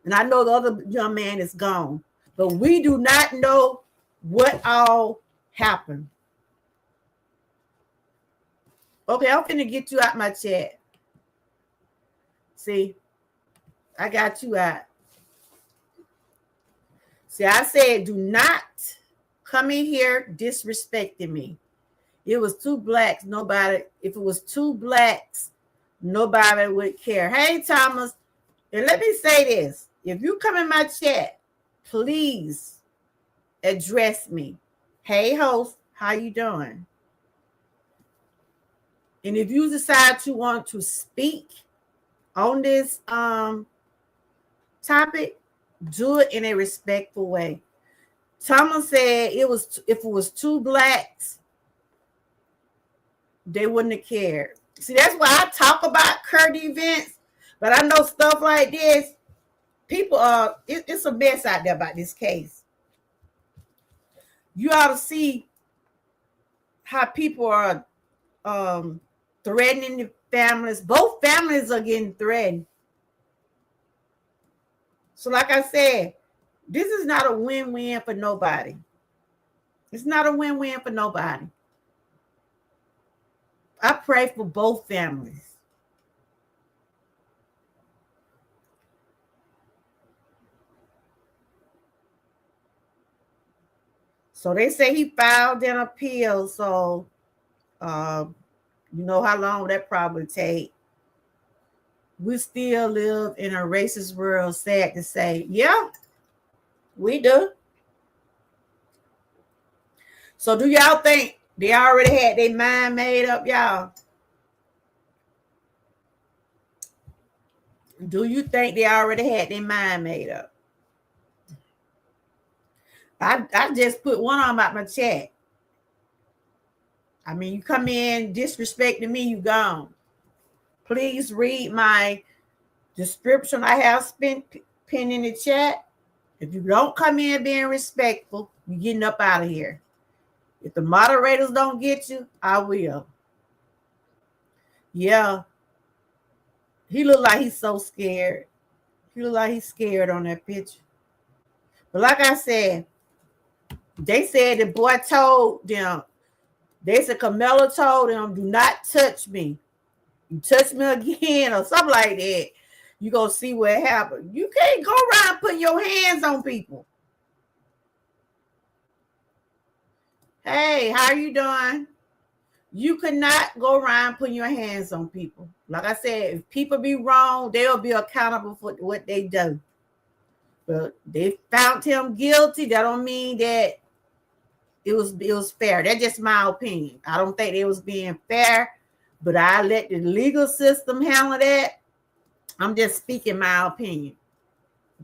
And I know the other young man is gone. But we do not know what all happened. Okay, I'm finna get you out my chat. See, I got you out. See, I said, do not come in here disrespecting me. It was two blacks. If it was two blacks, nobody would care. Hey, Thomas, and let me say this. If you come in my chat, please address me. Hey, host, how you doing? And if you decide to want to speak on this topic, do it in a respectful way. Thomas said if it was two blacks, they wouldn't have cared. See, that's why I talk about current events, but I know stuff like this. People it's a mess out there about this case. You ought to see how people are threatening the families. Both families are getting threatened. So like I said, this is not a win-win for nobody. It's not a win-win for nobody. I pray for both families. So they say he filed an appeal. So you know how long that probably take. We still live in a racist world, sad to say. Yeah, we do. So do y'all think they already had their mind made up, y'all? Do you think they already had their mind made up? I just put one on out my chat. I mean, you come in disrespecting me, you gone. Please read my description I have pinned in the chat. If you don't come in being respectful, you're getting up out of here. If the moderators don't get you, I will. Yeah. He looked like he's so scared. He looked like he's scared on that picture. But like I said, they said the boy told them, they said Karmelo told them, do not touch me. You touch me again or something like that, you gonna see what happened. You can't go around putting your hands on people. Hey, how are you doing? You cannot go around putting your hands on people. Like I said, if people be wrong, they'll be accountable for what they do. But they found him guilty. That don't mean that it was fair. That's just my opinion. I don't think it was being fair, but I let the legal system handle that. I'm just speaking my opinion.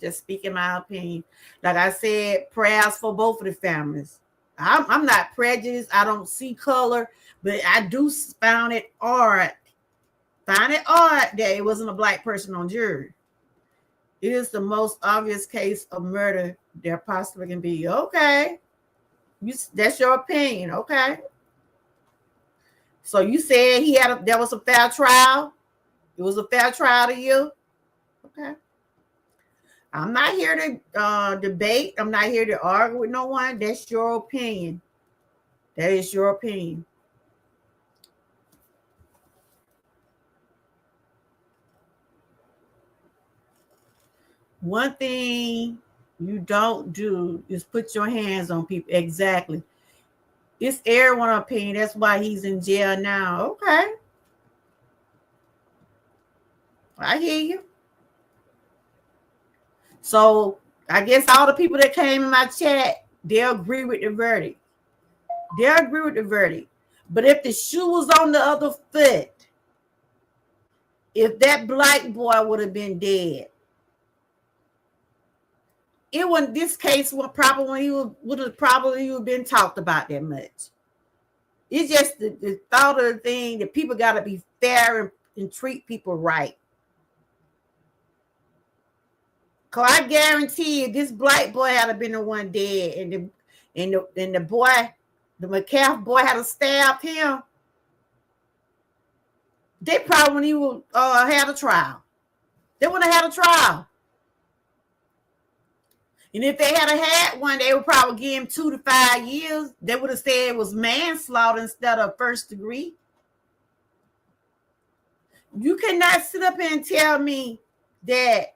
Just speaking my opinion. Like I said, prayers for both of the families. I'm not prejudiced. I don't see color, but I do find it odd. Find it odd that it wasn't a black person on jury. It is the most obvious case of murder there possibly can be. Okay. That's your opinion. Okay. So you said there was a fair trial? It was a fair trial to you? Okay. I'm not here to debate. I'm not here to argue with no one. That's your opinion. That is your opinion. One thing you don't do is put your hands on people. Exactly. It's everyone's opinion. That's why he's in jail now. Okay. I hear you. So I guess all the people that came in my chat, they'll agree with the verdict. They'll agree with the verdict. But if the shoe was on the other foot, if that black boy would have been dead, it wouldn't. This case would probably have been talked about that much. It's just the thought of the thing that people got to be fair and treat people right. Cause I guarantee you, this black boy had to been the one dead, and the boy, the McCaff boy, had to stabbed him. They probably wouldn't even had a trial. They wouldn't have had a trial. And if they had one, they would probably give him 2 to 5 years. They would have said it was manslaughter instead of first degree. You cannot sit up here and tell me that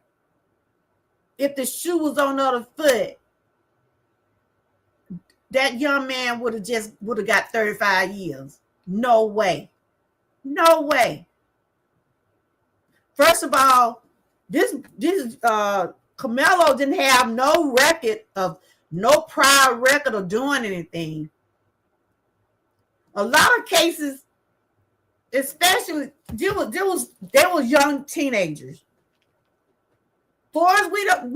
if the shoe was on the other foot, that young man would have got 35 years. No way. No way. First of all, this Karmelo didn't have no prior record of doing anything. A lot of cases, especially there was young teenagers. For us, we don't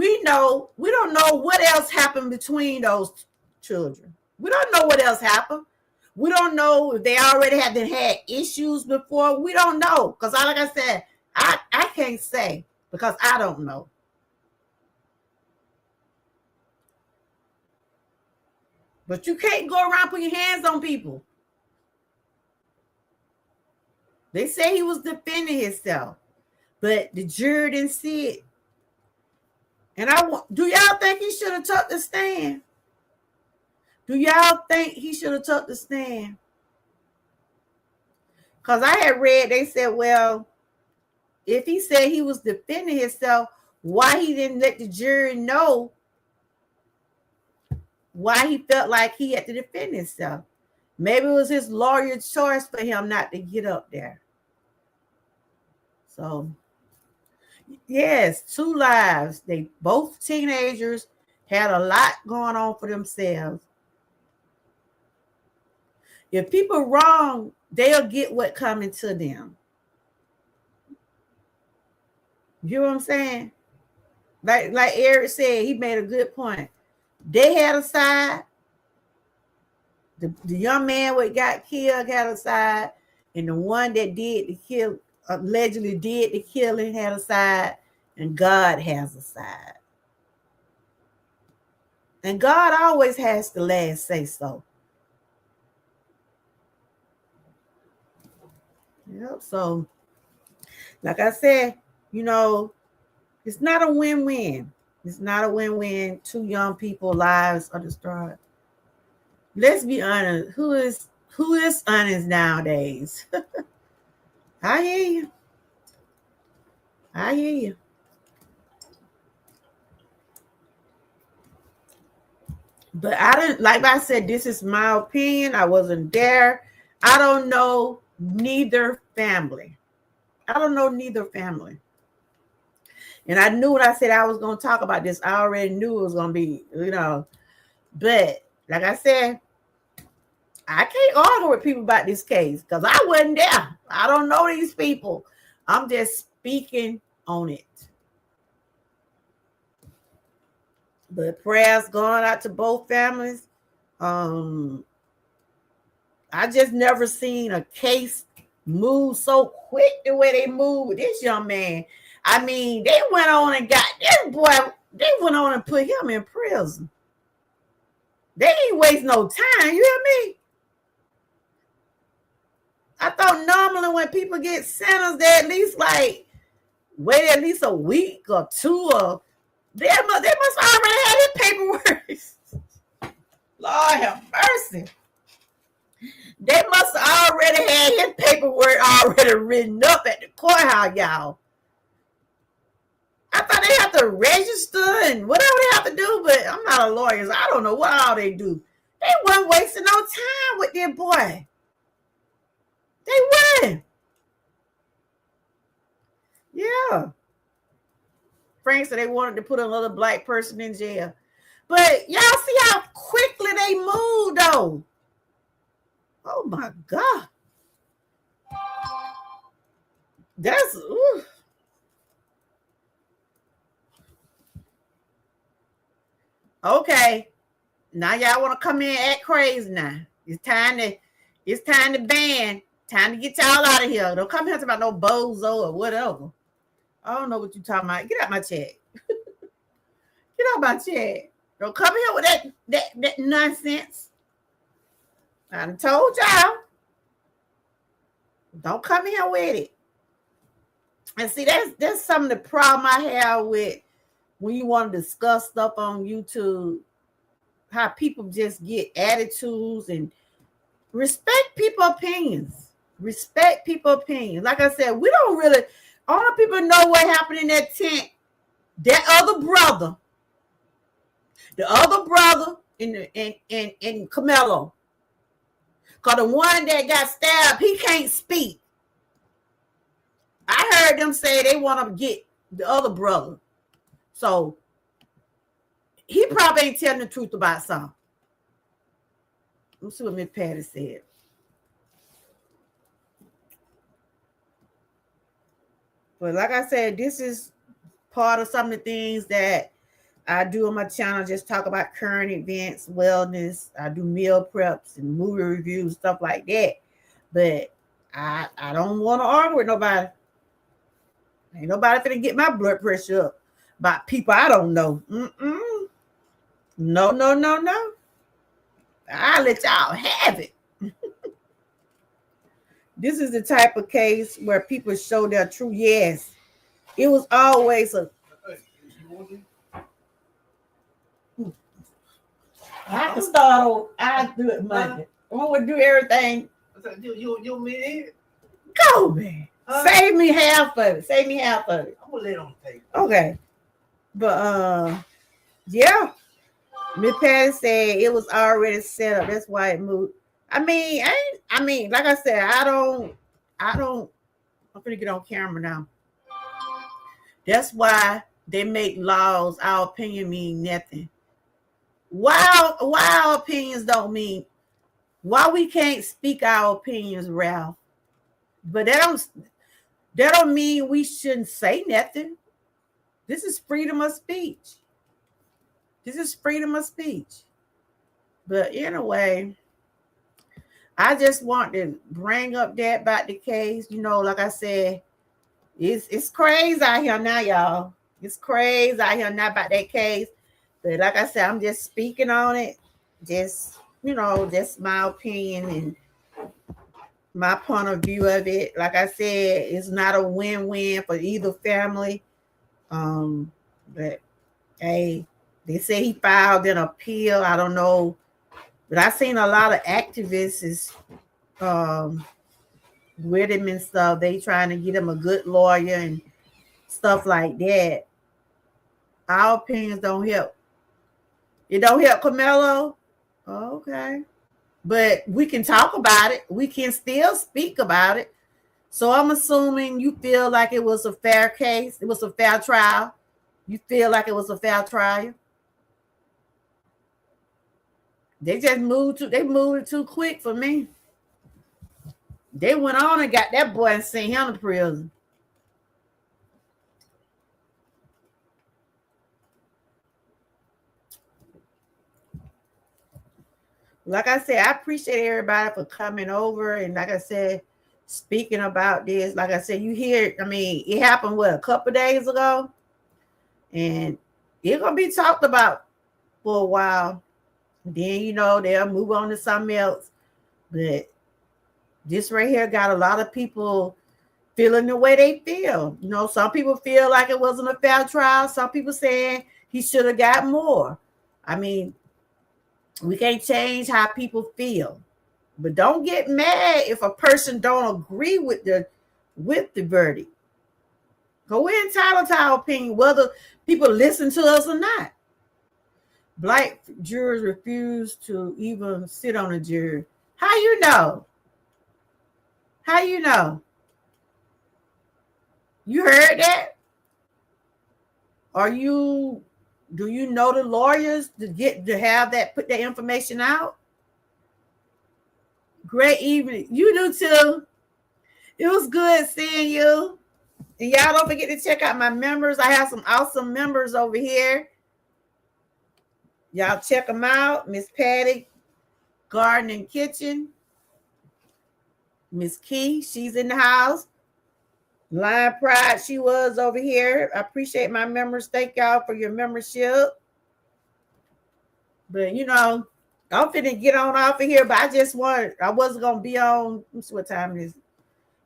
know what else happened between those children. We don't know what else happened. We don't know if they already had issues before. We don't know. Because like I said, I can't say because I don't know. But you can't go around putting your hands on people. They say he was defending himself, but the jury didn't see it. And do y'all think he should have took the stand? Do y'all think he should have took the stand? Because I had read, they said, well, if he said he was defending himself, why he didn't let the jury know why he felt like he had to defend himself? Maybe it was his lawyer's choice for him not to get up there. So, yes, 2 lives. They both teenagers, had a lot going on for themselves. If people wrong, they'll get what coming to them. You know what I'm saying? Like Eric said, he made a good point. They had a side. The young man what got killed had a side, and the one that did the kill, allegedly did the killing, had a side, and God has a side. And God always has the last say so. Yep. So, like I said, it's not a win-win. It's not a win-win. 2 young people lives are destroyed. Let's be honest. Who is honest nowadays? I hear you. I hear you. But I didn't, like I said, this is my opinion. I wasn't there. I don't know neither family. I don't know neither family. And I knew when I said I was going to talk about this, I already knew it was going to be, But like I said, I can't argue with people about this case because I wasn't there. I don't know these people. I'm just speaking on it. But prayers going out to both families. I just never seen a case move so quick the way they moved with this young man. I mean, they went on and got this boy. They went on and put him in prison. They ain't waste no time. You hear me? I thought normally when people get sentenced, they at least wait at least a week or 2 or they must already have his paperwork. Lord have mercy. They must have already had his paperwork already written up at the courthouse, y'all. I thought they have to register and whatever they have to do, but I'm not a lawyer, so I don't know what all they do. They weren't wasting no time with their boy. They weren't. Yeah. Frank said they wanted to put another black person in jail. But y'all see how quickly they moved, though. Oh, my God. That's... Ooh. Okay. Now y'all want to come in and act crazy now. It's time to ban. Time to get y'all out of here. Don't come here talking about no bozo or whatever. I don't know what you're talking about. Get out my chat. Get out my chat. Don't come here with that nonsense. I done told y'all. Don't come here with it. And see, that's some of the problem I have with when you want to discuss stuff on YouTube, how people just get attitudes and respect people's opinions. Respect people's opinions. Like I said, we don't really, all the people know what happened in that tent. That other brother, the other brother in Karmelo, because the one that got stabbed, he can't speak. I heard them say they want to get the other brother. So he probably ain't telling the truth about something. Let's see what Miss Patty said. But like I said, this is part of some of the things that I do on my channel. Just talk about current events, wellness. I do meal preps and movie reviews, stuff like that. But I don't want to argue with nobody. Ain't nobody finna get my blood pressure up about people I don't know. No. I'll let y'all have it. This is the type of case where people show their true yes. It was always a... got to start over. I do it Monday. I want to do everything. You mean it? Go, man. Save me half of it. Save me half of it. I'm gonna lay it on the table. Okay. But yeah. Miss Patty said it was already set up. That's why it moved. I mean, like I said, I'm gonna get on camera now. That's why they make laws. Our opinion mean nothing. Why our opinions don't mean, why we can't speak our opinions, Ralph? But that don't mean we shouldn't say nothing. This is freedom of speech. This is freedom of speech. But anyway, I just want to bring up that about the case. You know, like I said, it's crazy out here now, y'all. It's crazy out here now about that case. But like I said, I'm just speaking on it. Just, you know, that's my opinion and my point of view of it. Like I said, it's not a win-win for either family. But hey, they say he filed an appeal. I don't know. But I've seen a lot of activists with him and stuff. They trying to get him a good lawyer and stuff like that. Our opinions don't help. It don't help Karmelo? Okay. But we can talk about it. We can still speak about it. So I'm assuming you feel like it was a fair case. It was a fair trial. You feel like it was a fair trial. They just moved it too quick for me. They went on and got that boy and sent him to prison. Like I said, I appreciate everybody for coming over. And like I said, speaking about this, like I said, you hear, I mean, it happened, a couple days ago? And it's going to be talked about for a while. Then, you know, they'll move on to something else. But this right here got a lot of people feeling the way they feel. You know, some people feel like it wasn't a fair trial. Some people saying he should have got more. I mean, we can't change how people feel. But don't get mad if a person don't agree with the verdict. Go ahead and tell us our opinion, whether people listen to us or not. Black jurors refuse to even sit on a jury. How you know? How you know? You heard that? Do you know the lawyers to have that, put that information out? Great evening. You do too. It was good seeing you. And y'all don't forget to check out my members. I have some awesome members over here. Y'all check them out. Miss Patty, Garden and Kitchen. Miss Key, she's in the house. Lion Pride, she was over here. I appreciate my members. Thank y'all for your membership. But, you know, I'm finna get on off of here, but I wasn't going to be on, let's see what time it is.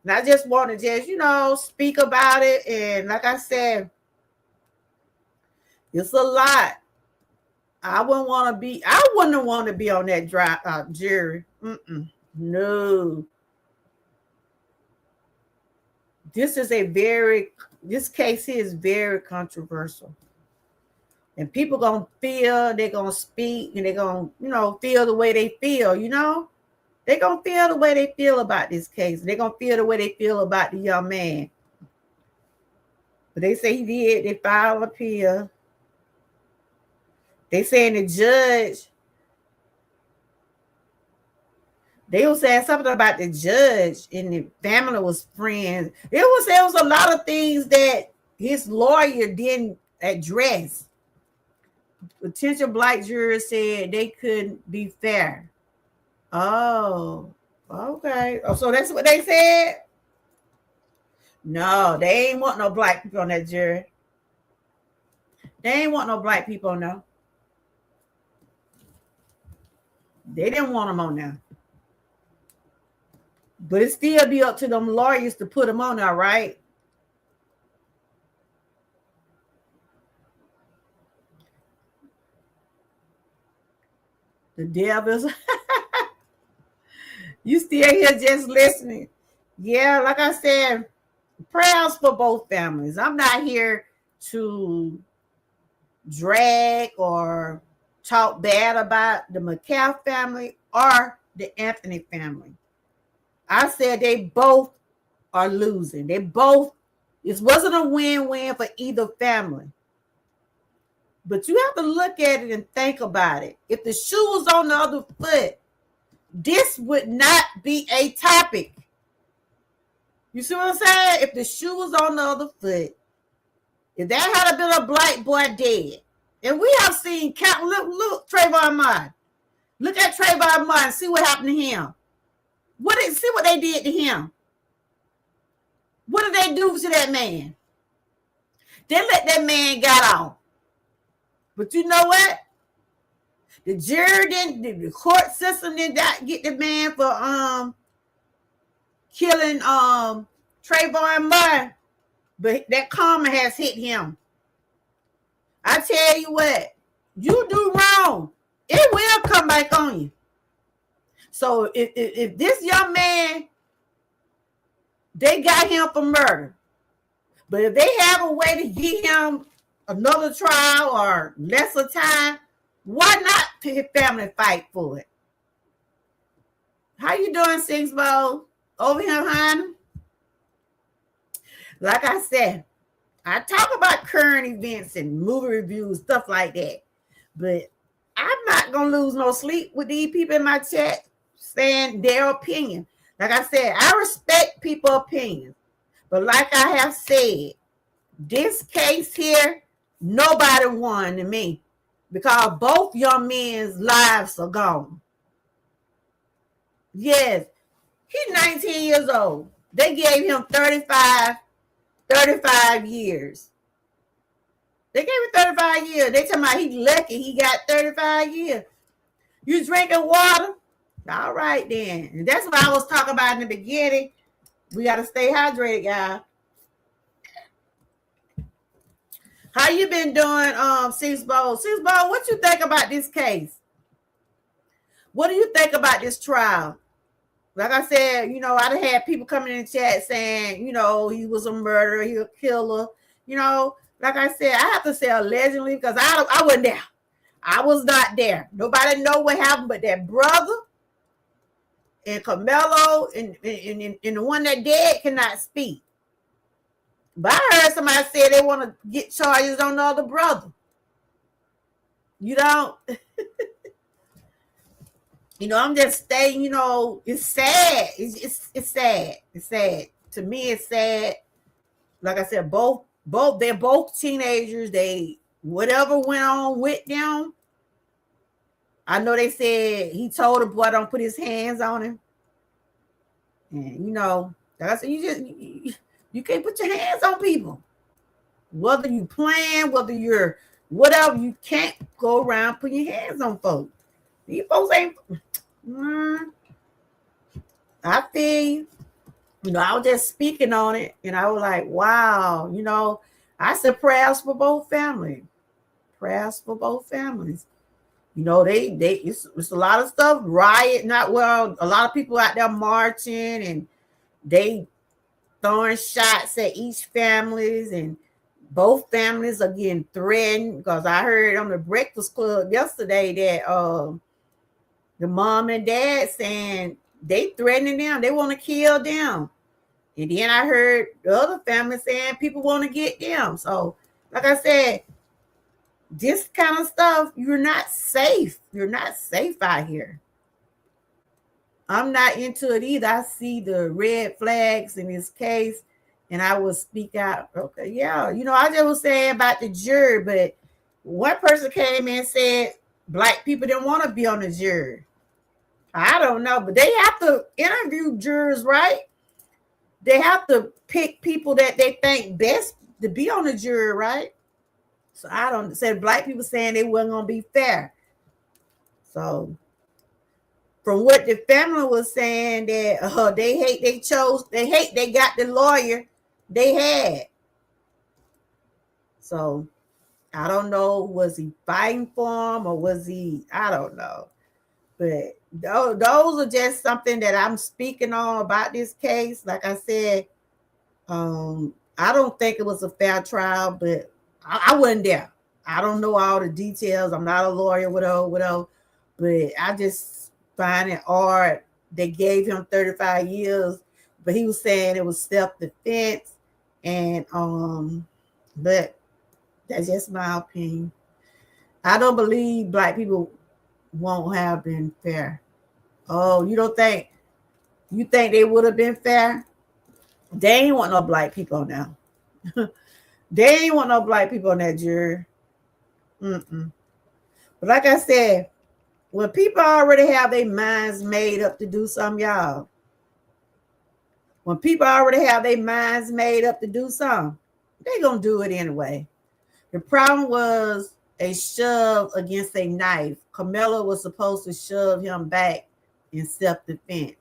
And I just want to just, you know, speak about it. And like I said, it's a lot. I wouldn't want to be on that jury. No. This case here is very controversial. And people gonna feel, they're gonna speak, and they're gonna, you know, feel the way they feel, you know? They're gonna feel the way they feel about this case. They're gonna feel the way they feel about the young man. But they say they filed an appeal. They saying the judge, they were saying something about the judge and the family was friends. There was a lot of things that his lawyer didn't address. Potential black jurors said they couldn't be fair. Oh, okay. Oh, so that's what they said? No, they ain't want no black people on that jury. They ain't want no black people on there. They didn't want them on there. But it still be up to them lawyers to put them on there, right? The devil's. You still here just listening. Yeah, like I said, prayers for both families. I'm not here to drag or talk bad about the McCall family or the Anthony family. I said they both are losing. They both, it wasn't a win-win for either family. But you have to look at it and think about it. If the shoe was on the other foot, this would not be a topic. You see what I'm saying? If the shoe was on the other foot, if that had been a black boy dead, and we have seen look Trayvon Martin. Look at Trayvon Martin. See what happened to him. See what they did to him. What did they do to that man? They let that man get off. But you know what? The jury didn't, the court system did not get the man for killing Trayvon Martin. But that karma has hit him. I tell you what, you do wrong, it will come back on you. So if this young man, they got him for murder, but if they have a way to get him another trial or lesser time, why not his family fight for it? How you doing, Six Bowl? Over here, honey? Like I said, I talk about current events and movie reviews, stuff like that. But I'm not going to lose no sleep with these people in my chat saying their opinion. Like I said, I respect people's opinions. But like I have said, this case here, nobody won to me because both young men's lives are gone. Yes, he's 19 years old. They gave him 35 years. They gave him 35 years. They talking about he's lucky he got 35 years. You drinking water? All right then. And that's what I was talking about in the beginning. We got to stay hydrated, guys. How you been doing, Six Bowl? Six Bowl, what you think about this case? What do you think about this trial? Like I said, you know, I done had people coming in the chat saying, you know, he was a murderer, he was a killer. You know, like I said, I have to say allegedly because I wasn't there. I was not there. Nobody know what happened but that brother and Karmelo and the one that dead cannot speak. But I heard somebody say they want to get charges on the other brother. You know, you know, I'm just saying, you know, it's sad. It's sad. It's sad. To me, it's sad. Like I said, they're both teenagers. They whatever went on with them. I know they said he told the boy don't put his hands on him. And you know, like I said, you can't put your hands on people. Whether you playing, whether you're whatever, you can't go around putting your hands on folks. These folks ain't. I feel you know, I was just speaking on it, and I was like, wow, you know, I said prayers for both families. Prayers for both families. You know, it's a lot of stuff, riot, not well, a lot of people out there marching and they throwing shots at each families, and both families are getting threatened because I heard on the Breakfast Club yesterday that the mom and dad saying they threatening them, they want to kill them. And then I heard the other family saying people want to get them. So, like I said, this kind of stuff, you're not safe. You're not safe out here. I'm not into it either. I see the red flags in this case, and I will speak out. Okay, yeah. You know, I just was saying about the jury, but one person came in and said black people didn't want to be on the jury. I don't know, but they have to interview jurors, right? They have to pick people that they think best to be on the jury, right? So I don't say black people saying they wasn't gonna be fair. So from what the family was saying that they got the lawyer they had. So I don't know, was he fighting for him or was he, I don't know. But those are just something that I'm speaking on about this case. Like I said, I don't think it was a fair trial, but I wasn't there. I don't know all the details. I'm not a lawyer, whatever. But I just find it hard. They gave him 35 years, but he was saying it was self-defense. And but that's just my opinion. I don't believe black people won't have been fair. Oh, you think they would have been fair? They ain't want no black people now. They ain't want no black people on that jury. Mm-mm. But like I said, when people already have their minds made up to do something, y'all. When people already have their minds made up to do something, they gonna do it anyway. The problem was a shove against a knife. Karmelo was supposed to shove him back in self-defense.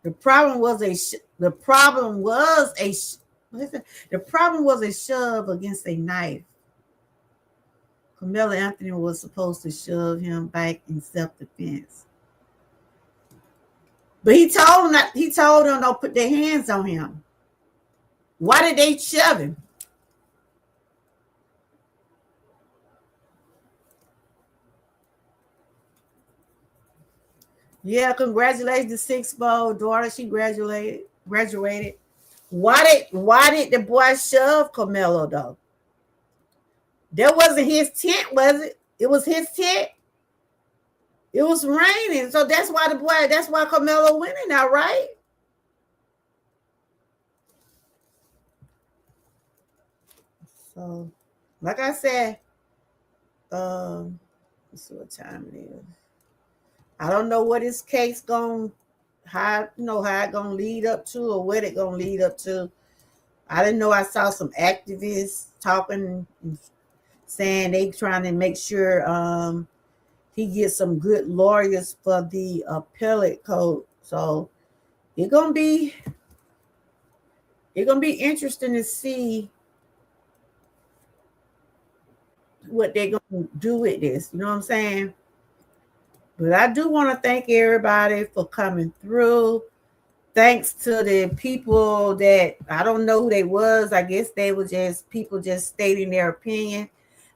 The problem was a shove against a knife. Carmelo Anthony was supposed to shove him back in self-defense. But he told them don't put their hands on him. Why did they shove him? Yeah, congratulations to six-year-old daughter. She graduated. Why did the boy shove Carmelo though? That wasn't his tent, was it? It was his tent. It was raining, so that's why Carmelo went in there, right? So, like I said, let's see what time it is. I don't know what this case how it gonna lead up to or what it gonna lead up to. I didn't know I saw some activists talking, saying they trying to make sure he gets some good lawyers for the appellate court. So it's gonna be interesting to see what they're gonna do with this. You know what I'm saying? But I do want to thank everybody for coming through. Thanks to the people that I don't know who they was. I guess they were just people just stating their opinion.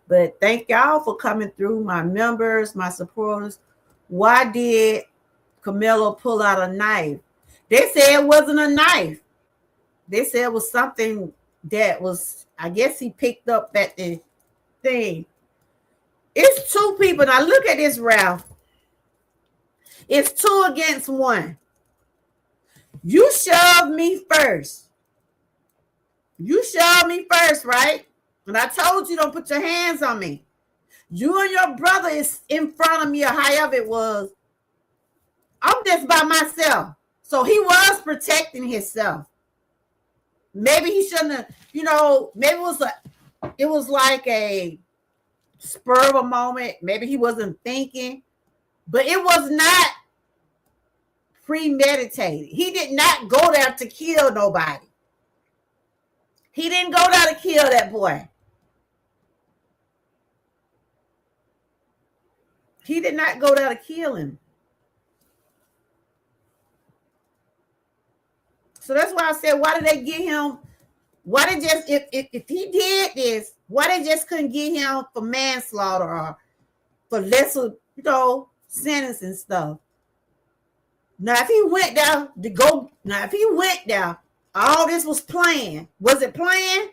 But thank y'all for coming through, my members, my supporters. Why did Karmelo pull out a knife? They said it wasn't a knife. They said it was something that was, I guess he picked up at the thing. It's two people. Now look at this, Ralph. It's 2 against 1. You shoved me first. Right? And I told you don't put your hands on me. You and your brother is in front of me, or however it was. I'm just by myself. So he was protecting himself. Maybe he shouldn't have, maybe it was like a spur of a moment. Maybe he wasn't thinking, but it was not premeditated. He did not go there to kill nobody. He didn't go there to kill that boy. He did not go there to kill him. So that's why I said, why did they get him? Why did just if he did this, why they just couldn't get him for manslaughter or for lesser, sentence and stuff? Now, if he went there, all this was planned. Was it planned?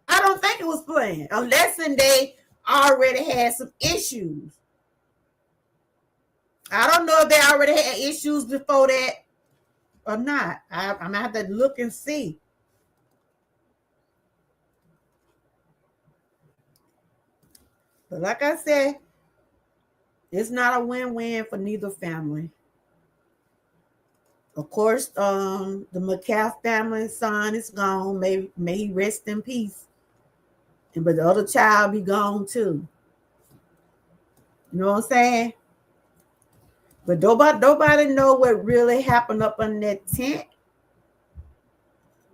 I don't think it was planned, unless they already had some issues. I don't know if they already had issues before that or not. I'm gonna have to look and see. But like I said, it's not a win-win for neither family. Of course, the McCaff family son is gone. May he rest in peace. But the other child be gone too. You know what I'm saying? But nobody know what really happened up in that tent.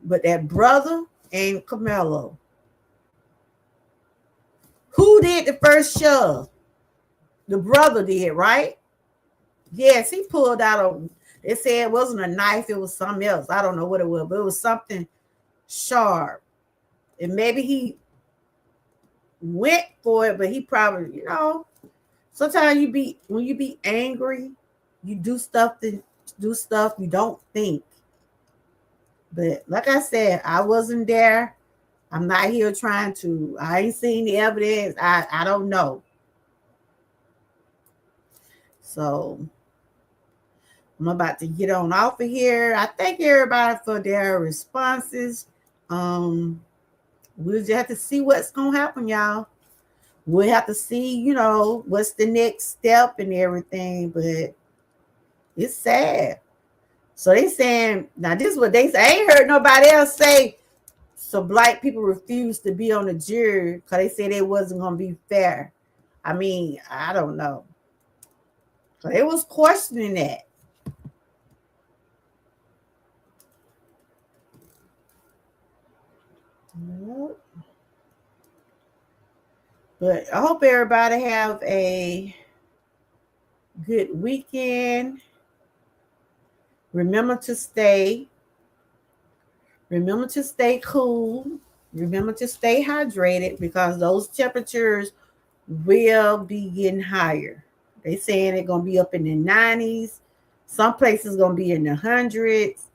But that brother and Karmelo. Who did the first shove? The brother did, right? Yes, he pulled out they said it wasn't a knife, it was something else. I don't know what it was, but it was something sharp. And maybe he went for it, but he probably, sometimes when you be angry, you do stuff you don't think. But like I said, I wasn't there. I'm not here trying to. I ain't seen the evidence. I don't know. So I'm about to get on off of here. I thank everybody for their responses. We'll just have to see what's gonna happen, y'all. We'll have to see, what's the next step and everything. But it's sad. So they saying now this is what they say. I ain't heard nobody else say. So black people refused to be on the jury because they said it wasn't gonna be fair. I mean, I don't know. So they was questioning that. But I hope everybody have a good weekend. Remember to stay cool. Remember to stay hydrated because those temperatures will be getting higher. They saying it's gonna be up in the 90s. Some places gonna be in the hundreds.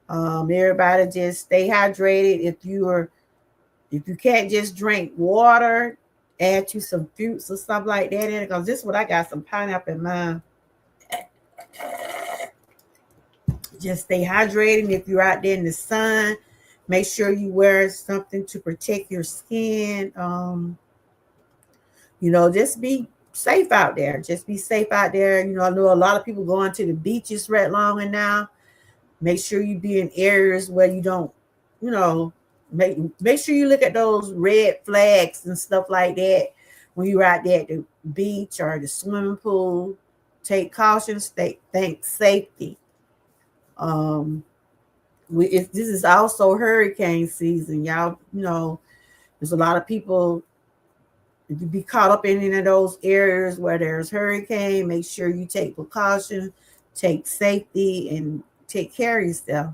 Everybody just stay hydrated. If you can't just drink water, add you some fruits or stuff like that in it. Because this is what I got, some pineapple in mine. Just stay hydrated. If you're out there in the sun, make sure you wear something to protect your skin. Just be safe out there. Just be safe out there. I know a lot of people going to the beaches right long and now. Make sure you be in areas where you don't, make sure you look at those red flags and stuff like that when you're out there at the beach or the swimming pool. Take caution, think safety. This is also hurricane season, y'all. There's a lot of people. If you be caught up in any of those areas where there's hurricane, make sure you take precaution, take safety, and take care of yourself.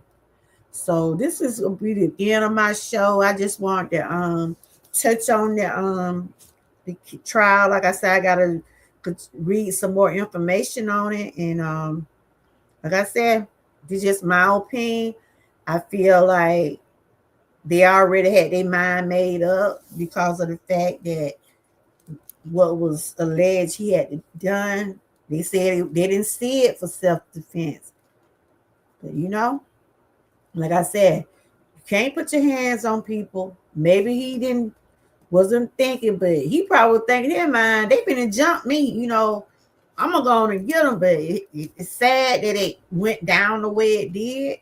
So this is gonna be the end of my show. I just want to touch on the trial. Like I said, I gotta read some more information on it, and like I said, this is just my opinion. I feel like they already had their mind made up because of the fact that what was alleged he had done. They said they didn't see it for self-defense. But like I said, you can't put your hands on people. Maybe he wasn't thinking, but he probably was thinking in his mind, they finna jump me, I'm gonna go on and get them. But it's sad that it went down the way it did.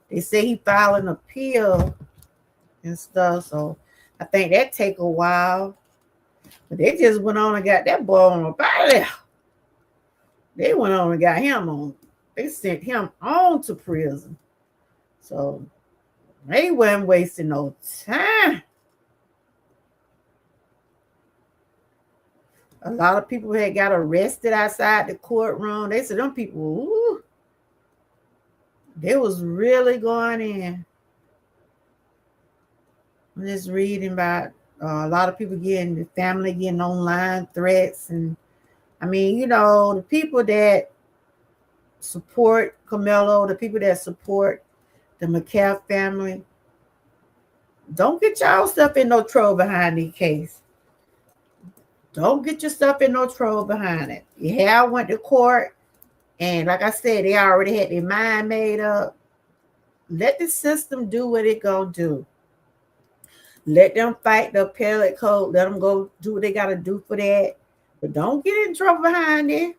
They say he filed an appeal and stuff, so I think that take a while. But they just went on and got that boy on up out of there. They went on and got him on. They sent him on to prison. So they weren't wasting no time. A lot of people had got arrested outside the courtroom. They said them people, ooh, they was really going in. I'm just reading about a lot of people the family getting online threats. And I mean, the people that support Karmelo, the people that support the McCaff family, don't get yourself in no trouble behind the case. Don't get yourself in no trouble behind it. Yeah, I went to court, and like I said, they already had their mind made up. Let the system do what it gonna do. Let them fight the appellate code. Let them go do what they got to do for that. But don't get in trouble behind it.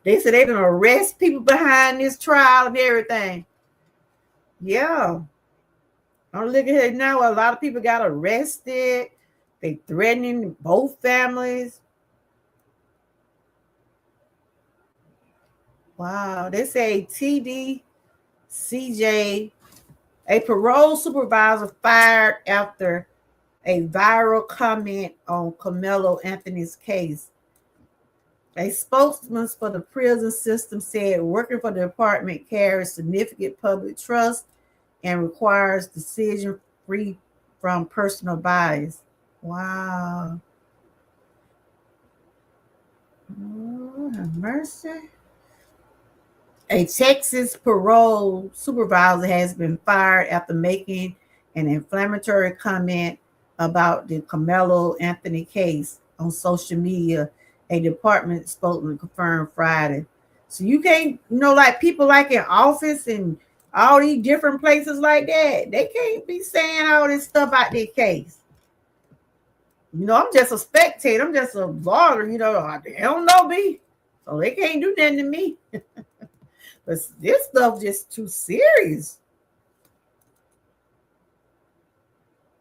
They said they're going to arrest people behind this trial and everything. Yeah. I'm looking at it now. A lot of people got arrested. They threatening both families. Wow. They say TD, CJ, a parole supervisor fired after a viral comment on Karmelo Anthony's case. A spokesman for the prison system said working for the department carries significant public trust and requires decision free from personal bias. Wow. Oh, have mercy. A Texas parole supervisor has been fired after making an inflammatory comment about the Carmelo Anthony case on social media, a department spokesman confirmed Friday. So you can't, like people like in office and all these different places like that, they can't be saying all this stuff about their case. I'm just a spectator. I'm just a vlogger, they don't know me. So they can't do nothing to me. But this stuff just too serious.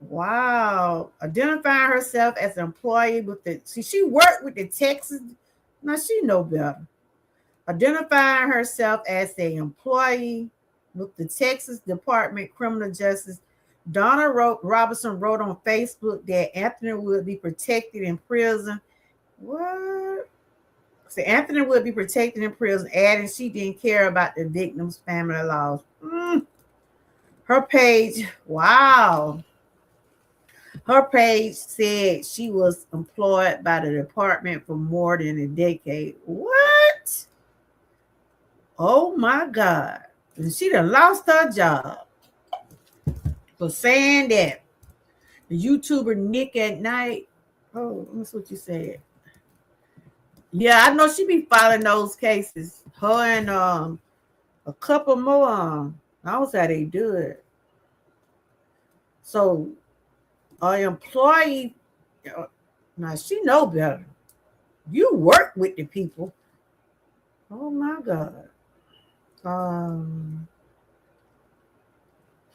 Wow. Identifying herself as an employee with she worked with the Texas. Now she know better. Identifying herself as an employee with the Texas Department of Criminal Justice, Donna Robinson wrote on Facebook that Anthony would be protected in prison. What? So Anthony would be protected in prison, adding she didn't care about the victim's family laws. Her page, wow. Her page said she was employed by the department for more than a decade. What? Oh my God. And she done lost her job for saying that. The YouTuber Nick at Night. Oh, that's what you said. Yeah, I know she be filing those cases. Her and a couple more. I was how they do it. So, an employee, now she know better. You work with the people. Oh my God.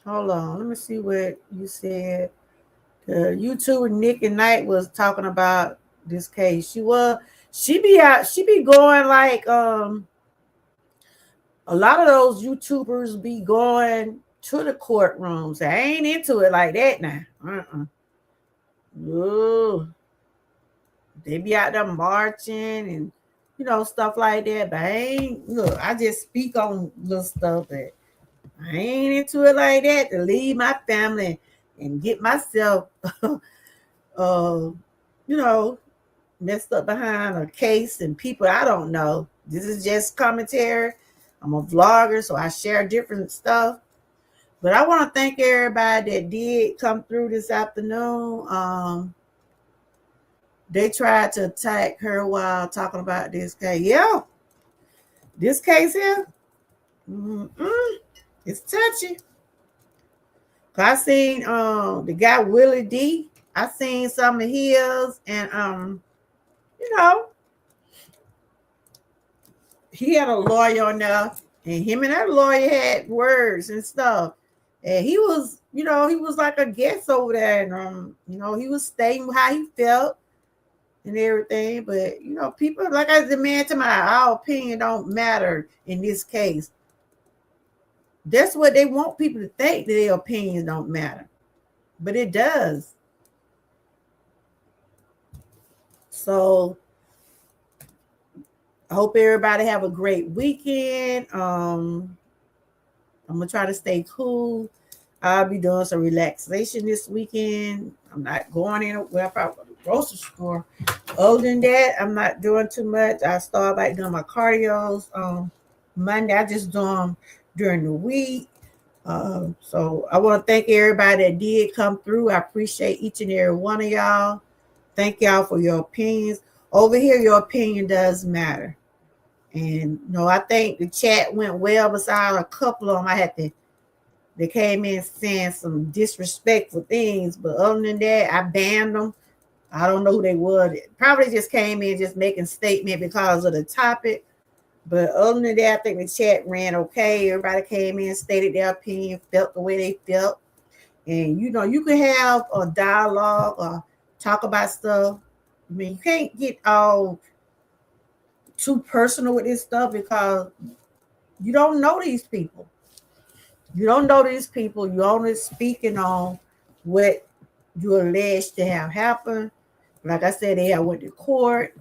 Hold on. Let me see what you said. The YouTuber Nick and Knight was talking about this case. She be going like a lot of those YouTubers be going to the courtrooms. I ain't into it like that now. Ooh. They be out there marching and stuff like that. But I just speak on little stuff that I ain't into it like that to leave my family and get myself messed up behind a case and people I don't know. This is just commentary. I'm a vlogger, so I share different stuff. But I want to thank everybody that did come through this afternoon. They tried to attack her while talking about this case. Yeah, this case here, it's touchy. I seen the guy Willie D. I seen some of his, and he had a lawyer on there, and him and that lawyer had words and stuff. And he was like a guest over there, and he was stating how he felt and everything. But people, like I said, man, to our opinion don't matter in this case. That's what they want people to think, that their opinions don't matter. But it does. So I hope everybody have a great weekend. I'm gonna try to stay cool. I'll be doing some relaxation this weekend. I'm not going anywhere. I probably go to the grocery store. Other than that, I'm not doing too much. I start by doing my cardios on Monday. I just do them during the week. So I want to thank everybody that did come through. I appreciate each and every one of y'all. Thank y'all for your opinions. Over here, your opinion does matter. And I think the chat went well, besides a couple of them they came in saying some disrespectful things. But other than that, I banned them. I don't know who they were. Probably just came in just making statement because of the topic. But other than that, I think the chat ran okay. Everybody came in, stated their opinion, felt the way they felt. And, you can have a dialogue or talk about stuff. I mean, you can't get all too personal with this stuff because you don't know these people. You don't know these people. You're only speaking on what you alleged to have happened. Like I said, they went to court.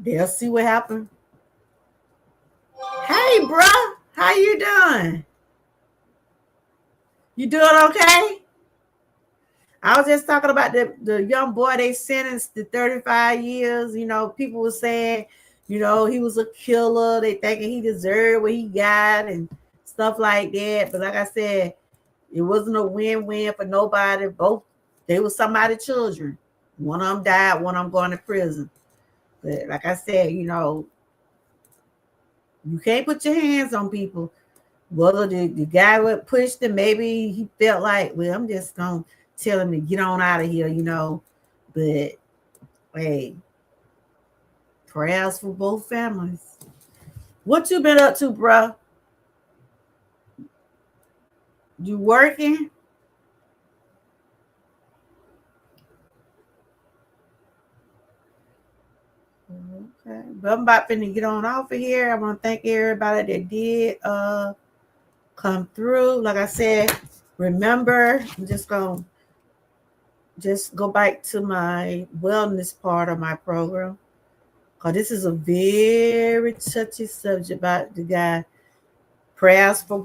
They'll see what happened. Hey, bruh, how you doing? You doing okay? I was just talking about the young boy they sentenced to 35 years. You know, people were saying, you know, he was a killer. They thinking he deserved what he got and stuff like that. But like I said, it wasn't a win-win for nobody. Both, they were somebody's children. One of them died, one of them going to prison. But like I said, you know, you can't put your hands on people. Whether the guy would push them, maybe he felt like, well, I'm just gonna tell him to get on out of here, you know. But hey, prayers for both families. What you been up to, bro? You working? Okay. But I'm about to get on off of here. I want to thank everybody that did come through. Like I said, remember, I'm just gonna just go back to my wellness part of my program. Cause this is a very touchy subject about the guy. Prayers for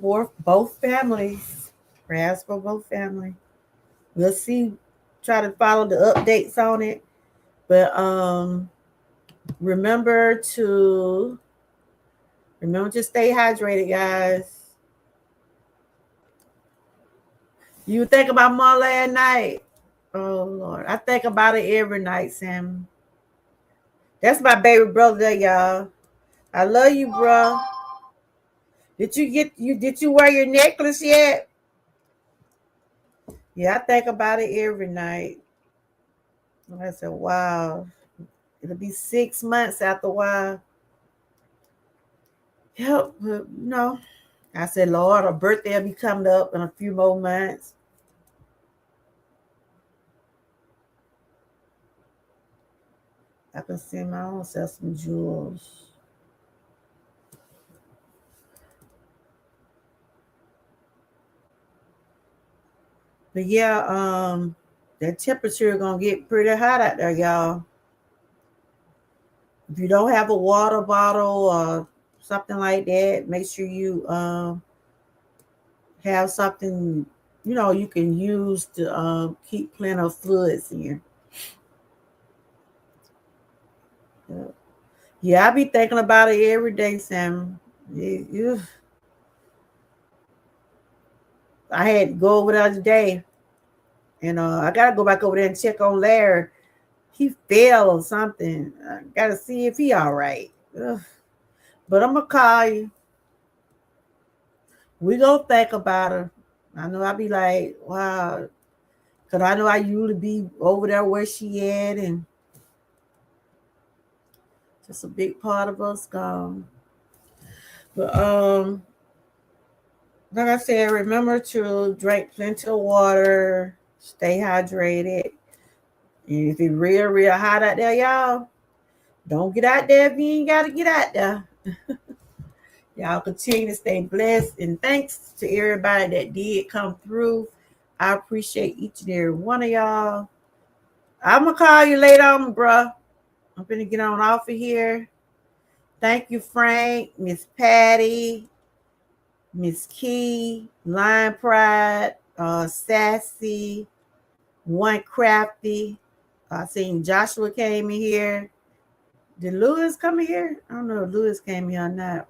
both families. Prayers for both families. We'll see. Try to follow the updates on it. But remember to stay hydrated, guys. You think about mom last night. Oh Lord. I think about it every night, Sam. That's my baby brother, y'all. I love you, bro. Did you wear your necklace yet? Yeah, I think about it every night. And I said, wow. It'll be 6 months after a while. Yep, but no. I said, Lord, her birthday will be coming up in a few more months. I can send my own self some jewels. But yeah, that temperature gonna get pretty hot out there, y'all. If you don't have a water bottle or something like that, make sure you have something you can use to keep plenty of fluids in you. Yeah, I be thinking about it every day, Sam. I had to go over there today, and I gotta go back over there and check on Larry. He fell or something. I gotta see if he all right. Ugh. But I'm gonna call you. We gonna think about her. I know I be like, wow, cause I know I usually be over there where she at, and just a big part of us gone. But like I said, remember to drink plenty of water, stay hydrated. And if it's real hot out there, y'all, don't get out there if you ain't gotta get out there. Y'all continue to stay blessed. And thanks to everybody that did come through. I appreciate each and every one of y'all. I'm gonna call you later on, bruh. I'm gonna get on off of here. Thank you, Frank, Miss Patty, Miss Key, Lion Pride, Sassy, One Crafty. I seen Joshua came in here. Did Lewis come in here? I don't know if Lewis came here or not.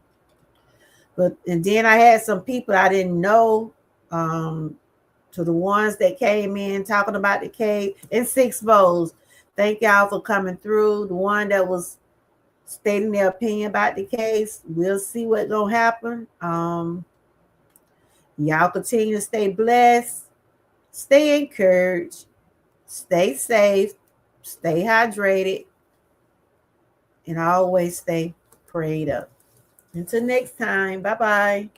But and then I had some people I didn't know. To the ones that came in talking about the cave and Six Bowls. Thank y'all for coming through. The one that was stating their opinion about the case, we'll see what's gonna happen. Y'all continue to stay blessed, stay encouraged, stay safe, stay hydrated, and always stay prayed up. Until next time, bye-bye.